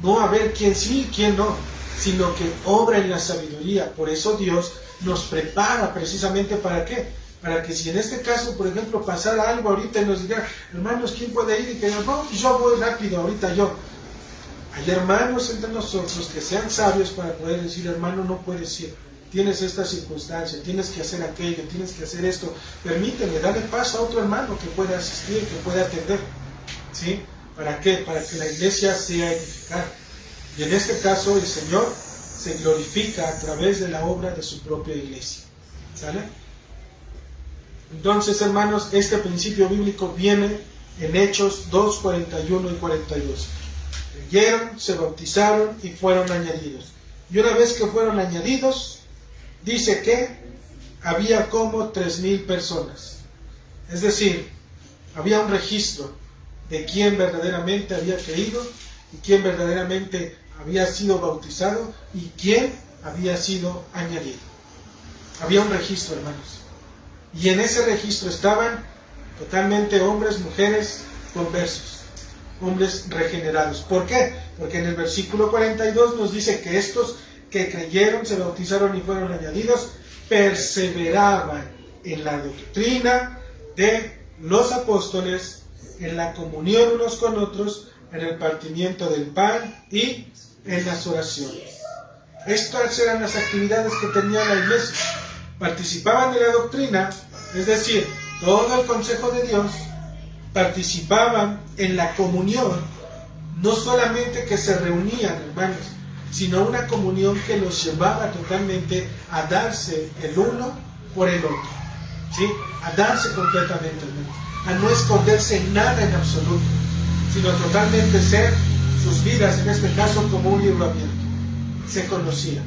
S1: no a ver quién sí y quién no, sino que obra en la sabiduría. Por eso Dios nos prepara precisamente ¿para qué? Para que si en este caso, por ejemplo, pasara algo ahorita y nos diga, hermanos, ¿quién puede ir? Y que no, yo voy rápido, ahorita yo. Hay hermanos entre nosotros que sean sabios para poder decir, hermano, no puedes ir. Tienes esta circunstancia, tienes que hacer aquello, tienes que hacer esto. Permíteme, dale paso a otro hermano que pueda asistir, que pueda atender. ¿Sí? ¿Para qué? Para que la iglesia sea edificada. Y en este caso el Señor se glorifica a través de la obra de su propia iglesia. ¿Sale? Entonces, hermanos, este principio bíblico viene en Hechos 2, 41 y 42. Creyeron, se bautizaron y fueron añadidos. Y una vez que fueron añadidos, dice que había como 3,000 personas. Es decir, había un registro de quién verdaderamente había creído y quién verdaderamente había sido bautizado y quién había sido añadido. Había un registro, hermanos. Y en ese registro estaban totalmente hombres, mujeres conversos, hombres regenerados. ¿Por qué? Porque en el versículo 42 nos dice que estos que creyeron, se bautizaron y fueron añadidos, perseveraban en la doctrina de los apóstoles, en la comunión unos con otros, en el partimiento del pan y en las oraciones. Estas eran las actividades que tenía la iglesia. Participaban de la doctrina, es decir, todo el consejo de Dios, participaban en la comunión, no solamente que se reunían, hermanos, sino una comunión que los llevaba totalmente a darse el uno por el otro. ¿sí? A darse completamente, hermanos, a no esconderse nada en absoluto, sino totalmente ser sus vidas, en este caso, como un libro abierto. Se conocían,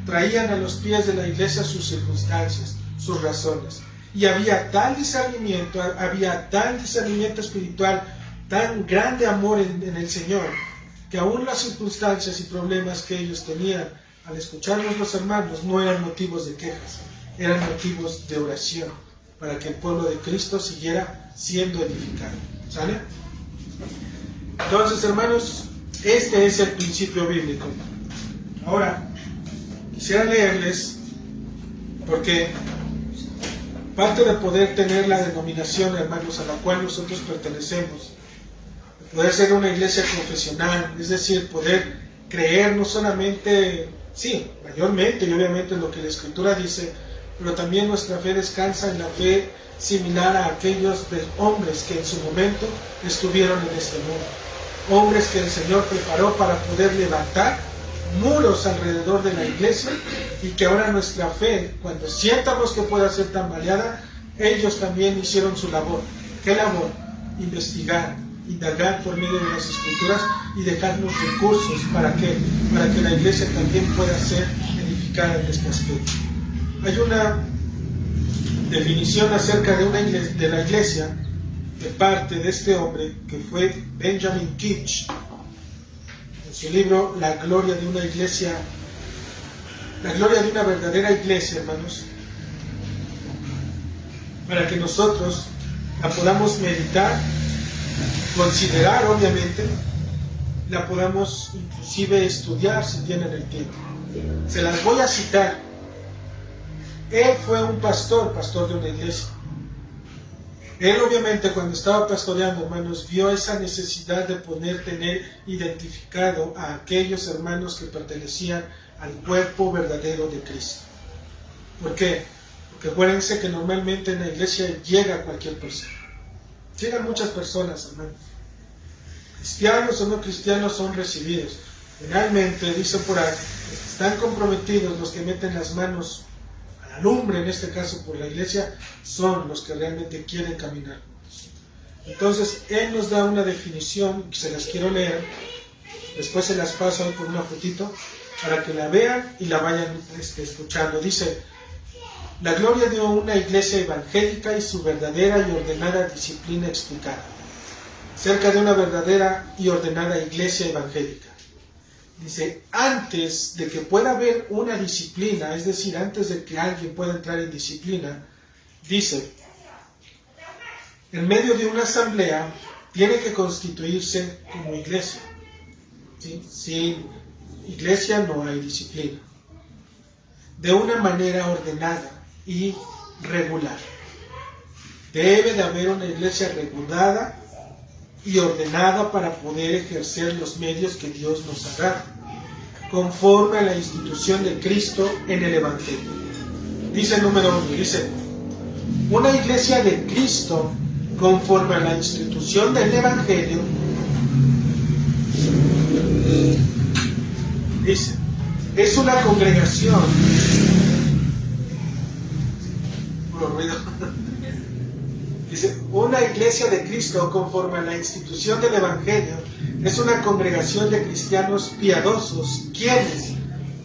S1: traían a los pies de la iglesia sus circunstancias, sus razones, y había tal discernimiento espiritual, tan grande amor en el Señor, que aún las circunstancias y problemas que ellos tenían al escucharnos los hermanos no eran motivos de quejas, eran motivos de oración, para que el pueblo de Cristo siguiera siendo edificado. ¿Sale? Entonces, hermanos, este es el principio bíblico. Ahora, quisiera leerles, porque parte de poder tener la denominación, hermanos, a la cual nosotros pertenecemos, poder ser una iglesia confesional, es decir, poder creer no solamente, sí, mayormente y obviamente en lo que la Escritura dice, pero también nuestra fe descansa en la fe similar a aquellos hombres que en su momento estuvieron en este mundo, hombres que el Señor preparó para poder levantar muros alrededor de la iglesia, y que ahora nuestra fe, cuando sientamos que pueda ser tambaleada, ellos también hicieron su labor. ¿Qué labor? Investigar, indagar por medio de las Escrituras y dejarnos recursos. ¿Para qué? Para que la iglesia también pueda ser edificada en este aspecto. Hay una definición acerca de la iglesia de parte de este hombre que fue Benjamin Kitch, en su libro La gloria de una iglesia, la gloria de una verdadera iglesia, hermanos, para que nosotros la podamos meditar, considerar, obviamente, la podamos inclusive estudiar si tienen el tiempo. Se las voy a citar. Él fue un pastor de una iglesia. Él obviamente cuando estaba pastoreando, hermanos, vio esa necesidad de tener identificado a aquellos hermanos que pertenecían al cuerpo verdadero de Cristo. ¿Por qué? Porque acuérdense que normalmente en la iglesia llega cualquier persona. Llegan muchas personas, hermanos. Cristianos o no cristianos son recibidos. Finalmente, dice por ahí, están comprometidos los que meten las manos a la lumbre, en este caso por la iglesia, son los que realmente quieren caminar juntos. Entonces, él nos da una definición, que se las quiero leer, después se las paso ahí con una fotito, para que la vean y la vayan escuchando. Dice: la gloria de una iglesia evangélica y su verdadera y ordenada disciplina explicada. Cerca de una verdadera y ordenada iglesia evangélica. Dice, antes de que pueda haber una disciplina, es decir, antes de que alguien pueda entrar en disciplina, dice, en medio de una asamblea tiene que constituirse como iglesia. ¿Sí? Sin iglesia no hay disciplina. De una manera ordenada y regular. Debe de haber una iglesia regulada y ordenada para poder ejercer los medios que Dios nos ha dado, conforme a la institución de Cristo en el Evangelio. Dice el número 1, dice, una iglesia de Cristo conforme a la institución del Evangelio, dice, es una congregación, dice, una iglesia de Cristo conforme a la institución del Evangelio es una congregación de cristianos piadosos, quienes,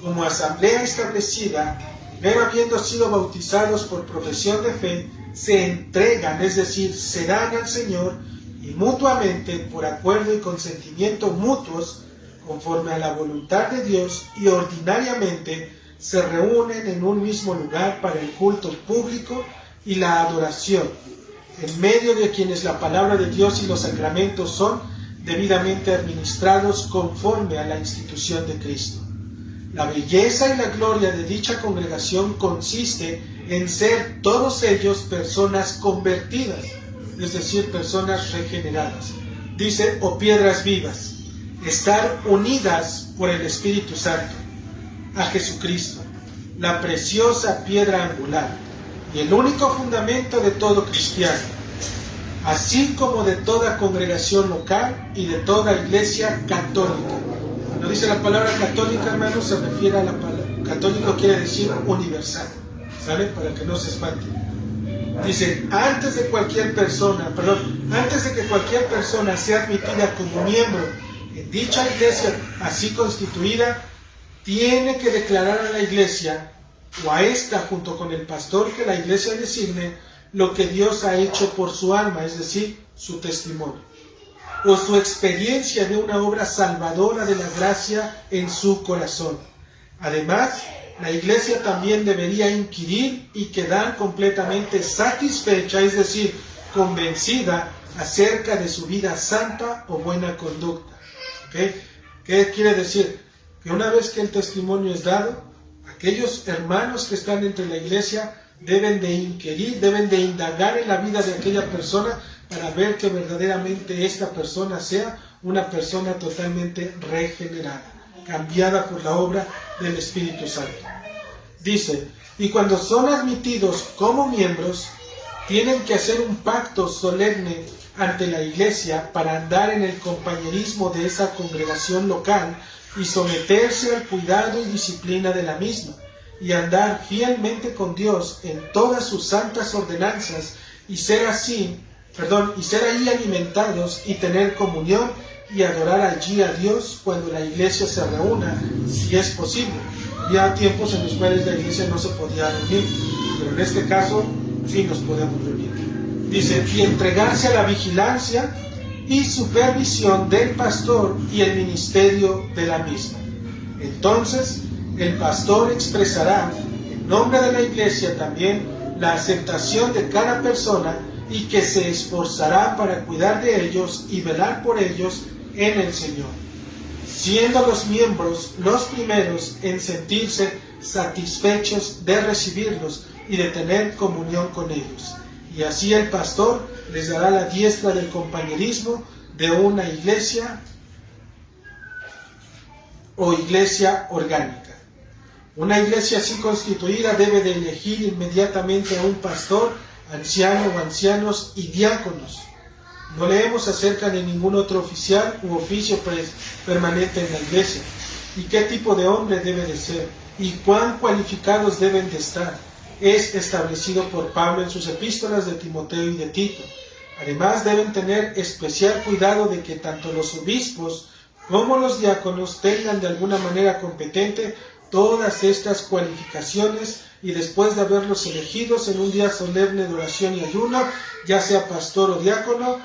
S1: como asamblea establecida, pero habiendo sido bautizados por profesión de fe, se entregan, es decir, se dan al Señor y mutuamente, por acuerdo y consentimiento mutuos, conforme a la voluntad de Dios, y ordinariamente se reúnen en un mismo lugar para el culto público y la adoración, en medio de quienes la palabra de Dios y los sacramentos son debidamente administrados conforme a la institución de Cristo. La belleza y la gloria de dicha congregación consiste en ser todos ellos personas convertidas, es decir, personas regeneradas. Dice, o piedras vivas, estar unidas por el Espíritu Santo a Jesucristo, la preciosa piedra angular y el único fundamento de todo cristiano, así como de toda congregación local y de toda iglesia católica. Cuando dice la palabra católica, hermanos, se refiere a la palabra católico, quiere decir universal, ¿saben? Para que no se espanten. Dice, antes de que cualquier persona sea admitida como miembro en dicha iglesia así constituida, tiene que declarar a la iglesia o a esta junto con el pastor que la iglesia designe lo que Dios ha hecho por su alma, es decir, su testimonio, o su experiencia de una obra salvadora de la gracia en su corazón. Además, la iglesia también debería inquirir y quedar completamente satisfecha, es decir, convencida acerca de su vida santa o buena conducta. ¿Okay? ¿Qué quiere decir? Que una vez que el testimonio es dado, aquellos hermanos que están entre la iglesia deben de inquirir, deben de indagar en la vida de aquella persona para ver que verdaderamente esta persona sea una persona totalmente regenerada, cambiada por la obra del Espíritu Santo. Dice, y cuando son admitidos como miembros, tienen que hacer un pacto solemne ante la iglesia para andar en el compañerismo de esa congregación local y someterse al cuidado y disciplina de la misma, y andar fielmente con Dios en todas sus santas ordenanzas, y ser ahí alimentados y tener comunión y adorar allí a Dios cuando la iglesia se reúna, si es posible. Había tiempos en los cuales la iglesia no se podía reunir, pero en este caso sí nos podemos reunir. Dice, y entregarse a la vigilancia y supervisión del pastor y el ministerio de la misma. Entonces, el pastor expresará en nombre de la iglesia también la aceptación de cada persona y que se esforzará para cuidar de ellos y velar por ellos en el Señor, siendo los miembros los primeros en sentirse satisfechos de recibirlos y de tener comunión con ellos. Y así el pastor les dará la diestra del compañerismo de una iglesia o iglesia orgánica. Una iglesia así constituida debe de elegir inmediatamente a un pastor, anciano o ancianos y diáconos. No leemos acerca de ningún otro oficial u oficio permanente en la iglesia, y qué tipo de hombre debe de ser, y cuán cualificados deben de estar. Es establecido por Pablo en sus epístolas de Timoteo y de Tito. Además deben tener especial cuidado de que tanto los obispos como los diáconos tengan de alguna manera competente todas estas cualificaciones, y después de haberlos elegidos en un día solemne de oración y ayuno, ya sea pastor o diácono,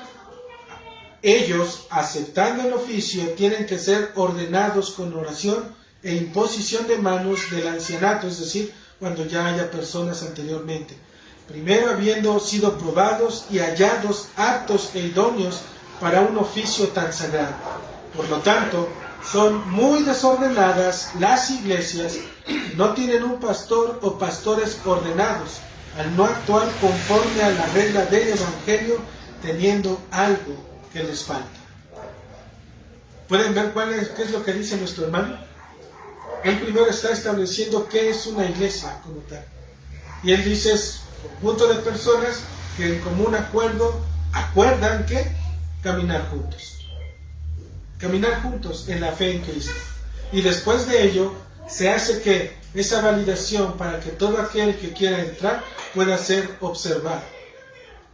S1: ellos, aceptando el oficio, tienen que ser ordenados con oración e imposición de manos del ancianato, es decir, cuando ya haya personas anteriormente, primero habiendo sido probados y hallados aptos e idóneos para un oficio tan sagrado. Por lo tanto, son muy desordenadas las iglesias que no tienen un pastor o pastores ordenados, al no actuar conforme a la regla del Evangelio, teniendo algo que les falta. ¿Pueden ver qué es lo que dice nuestro hermano? Él primero está estableciendo qué es una iglesia como tal. Y él dice, es un conjunto de personas que en común acuerdo acuerdan que caminar juntos. Caminar juntos en la fe en Cristo. Y después de ello, se hace que esa validación para que todo aquel que quiera entrar pueda ser observado,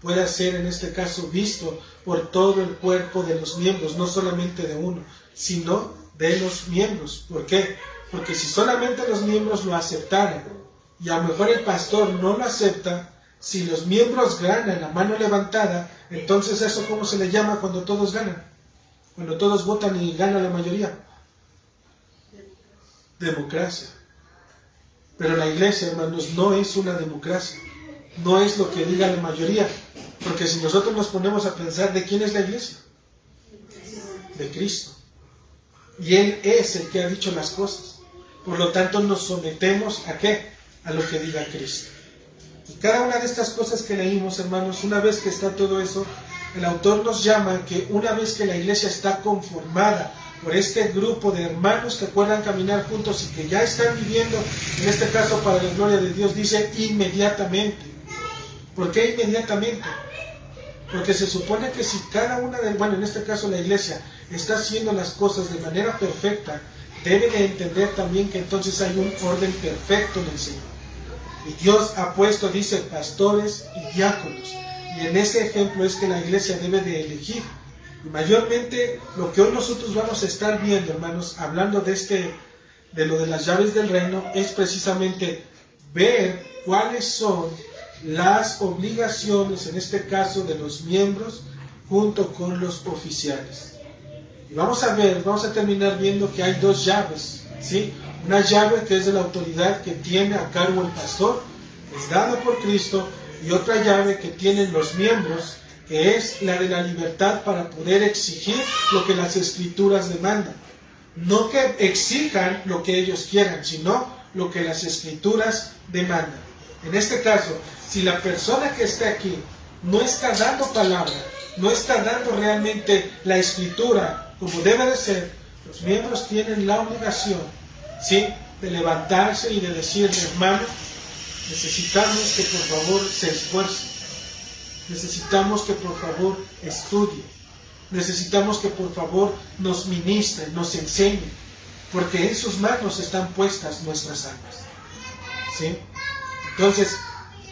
S1: pueda ser en este caso visto por todo el cuerpo de los miembros, no solamente de uno, sino de los miembros. ¿Por qué? Porque si solamente los miembros lo aceptaran, y a lo mejor el pastor no lo acepta, si los miembros ganan a mano levantada, entonces ¿eso cómo se le llama cuando todos ganan? Cuando todos votan y gana la mayoría. Democracia. Pero la iglesia, hermanos, no es una democracia. No es lo que diga la mayoría. Porque si nosotros nos ponemos a pensar, ¿de quién es la iglesia? De Cristo. Y Él es el que ha dicho las cosas. Por lo tanto, nos sometemos ¿a qué? A lo que diga Cristo. Y cada una de estas cosas que leímos, hermanos, una vez que está todo eso, el autor nos llama que una vez que la iglesia está conformada por este grupo de hermanos que acuerdan caminar juntos y que ya están viviendo, en este caso para la gloria de Dios, dice inmediatamente. ¿Por qué inmediatamente? Porque se supone que si cada una en este caso la iglesia está haciendo las cosas de manera perfecta, debe de entender también que entonces hay un orden perfecto en el Señor. Y Dios ha puesto, dice, pastores y diáconos. Y en ese ejemplo es que la iglesia debe de elegir. Y mayormente lo que hoy nosotros vamos a estar viendo, hermanos, hablando de lo de las llaves del reino, es precisamente ver cuáles son las obligaciones, en este caso, de los miembros junto con los oficiales. Y vamos a terminar viendo que hay dos llaves, ¿sí? Una llave que es de la autoridad que tiene a cargo el pastor, es dada por Cristo, y otra llave que tienen los miembros, que es la de la libertad para poder exigir lo que las Escrituras demandan. No que exijan lo que ellos quieran, sino lo que las Escrituras demandan. En este caso, si la persona que está aquí no está dando palabra, no está dando realmente la Escritura como debe de ser, los miembros tienen la obligación, ¿sí?, de levantarse y de decirle: hermano, necesitamos que por favor se esfuerce, necesitamos que por favor estudie, necesitamos que por favor nos ministre, nos enseñe, porque en sus manos están puestas nuestras almas, ¿sí? Entonces,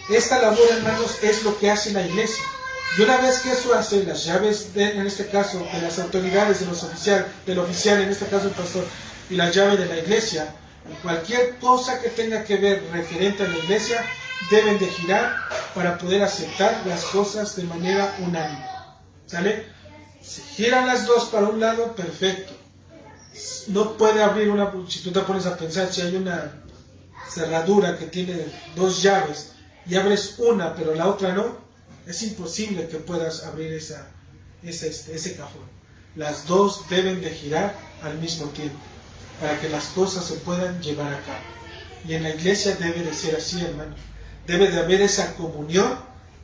S1: esta labor, hermanos, es lo que hace la iglesia. Y una vez que eso hace, las llaves, en este caso, de las autoridades, del oficial, en este caso el pastor, y la llave de la iglesia, cualquier cosa que tenga que ver referente a la iglesia, deben de girar para poder aceptar las cosas de manera unánime. ¿Sale? Si giran las dos para un lado, perfecto. No puede abrir una, si tú te pones a pensar, si hay una cerradura que tiene dos llaves y abres una pero la otra no, es imposible que puedas abrir ese cajón. Las dos deben de girar al mismo tiempo para que las cosas se puedan llevar a cabo. Y en la iglesia debe de ser así, hermano. Debe de haber esa comunión.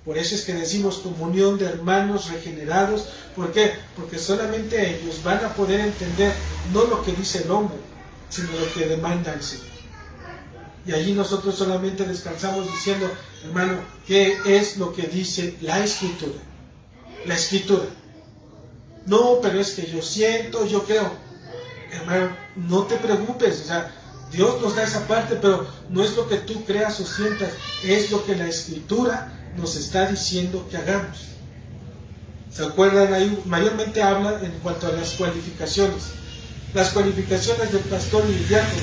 S1: Por eso es que decimos comunión de hermanos regenerados. ¿Por qué? Porque solamente ellos van a poder entender no lo que dice el hombre, sino lo que demanda el Señor. Y allí nosotros solamente descansamos diciendo: hermano, ¿qué es lo que dice la Escritura? La Escritura. No, pero es que yo siento, yo creo. Hermano, no te preocupes, o sea, Dios nos da esa parte, pero no es lo que tú creas o sientas, es lo que la Escritura nos está diciendo que hagamos. ¿Se acuerdan? Ahí mayormente habla en cuanto a las cualificaciones. Las cualificaciones del pastor y el diácono.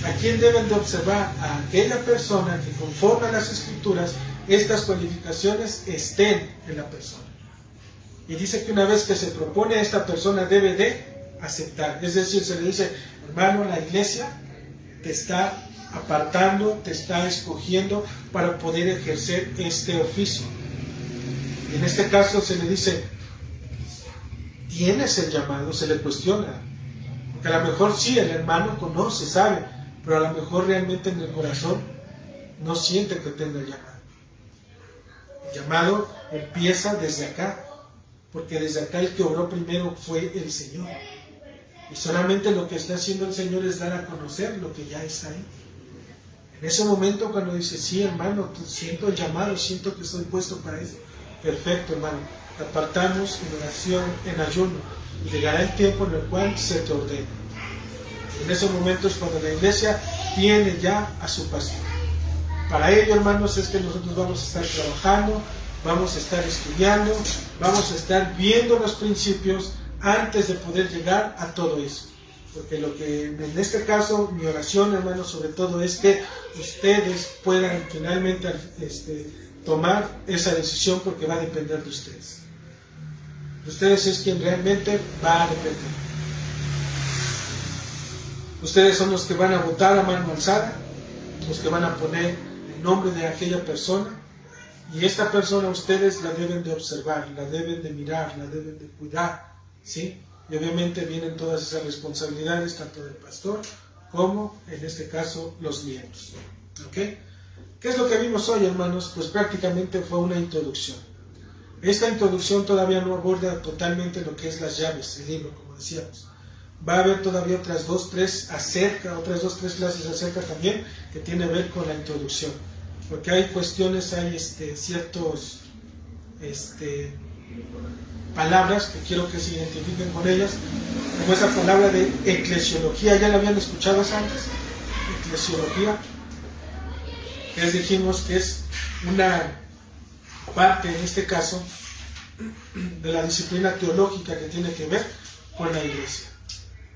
S1: ¿A quién deben de observar? A aquella persona que conforme a las Escrituras, estas cualificaciones estén en la persona. Y dice que una vez que se propone, esta persona debe de aceptar. Es decir, se le dice: hermano, la iglesia te está apartando, te está escogiendo para poder ejercer este oficio. Y en este caso se le dice: ¿tienes el llamado? Se le cuestiona. Porque a lo mejor sí, el hermano conoce, sabe, pero a lo mejor realmente en el corazón no siente que tenga el llamado. El llamado empieza desde acá, porque desde acá el que obró primero fue el Señor. Y solamente lo que está haciendo el Señor es dar a conocer lo que ya está ahí. En ese momento cuando dice: sí, hermano, siento el llamado, siento que estoy puesto para eso. Perfecto, hermano. Te apartamos en oración, en ayuno. Y llegará el tiempo en el cual se te ordene. En esos momentos cuando la iglesia tiene ya a su pastor. Para ello, hermanos, es que nosotros vamos a estar trabajando, vamos a estar estudiando, vamos a estar viendo los principios antes de poder llegar a todo eso. Porque lo que en este caso, mi oración, hermanos, sobre todo es que ustedes puedan finalmente tomar esa decisión, porque va a depender de ustedes. De ustedes es quien realmente va a depender. Ustedes son los que van a votar a mano alzada, los que van a poner el nombre de aquella persona, y esta persona ustedes la deben de observar, la deben de mirar, la deben de cuidar, ¿sí? Y obviamente vienen todas esas responsabilidades, tanto del pastor como, en este caso, los miembros. ¿Ok? ¿Qué es lo que vimos hoy, hermanos? Pues prácticamente fue una introducción. Esta introducción todavía no aborda totalmente lo que es las llaves, el libro, como decíamos. Va a haber todavía otras dos, tres clases acerca también, que tiene que ver con la introducción. Porque hay cuestiones, hay ciertos palabras que quiero que se identifiquen con ellas, como esa palabra de eclesiología. ¿Ya la habían escuchado antes? Eclesiología. Les dijimos que es una parte, en este caso, de la disciplina teológica que tiene que ver con la iglesia.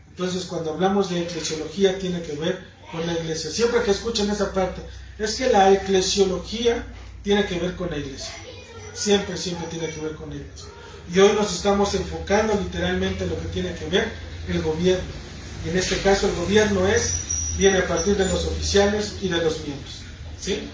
S1: Entonces, cuando hablamos de eclesiología, tiene que ver con la iglesia. Siempre que escuchen esa parte, es que la eclesiología tiene que ver con la iglesia. Siempre tiene que ver con la iglesia. Y hoy nos estamos enfocando literalmente en lo que tiene que ver el gobierno. Y en este caso el gobierno viene a partir de los oficiales y de los miembros, ¿sí?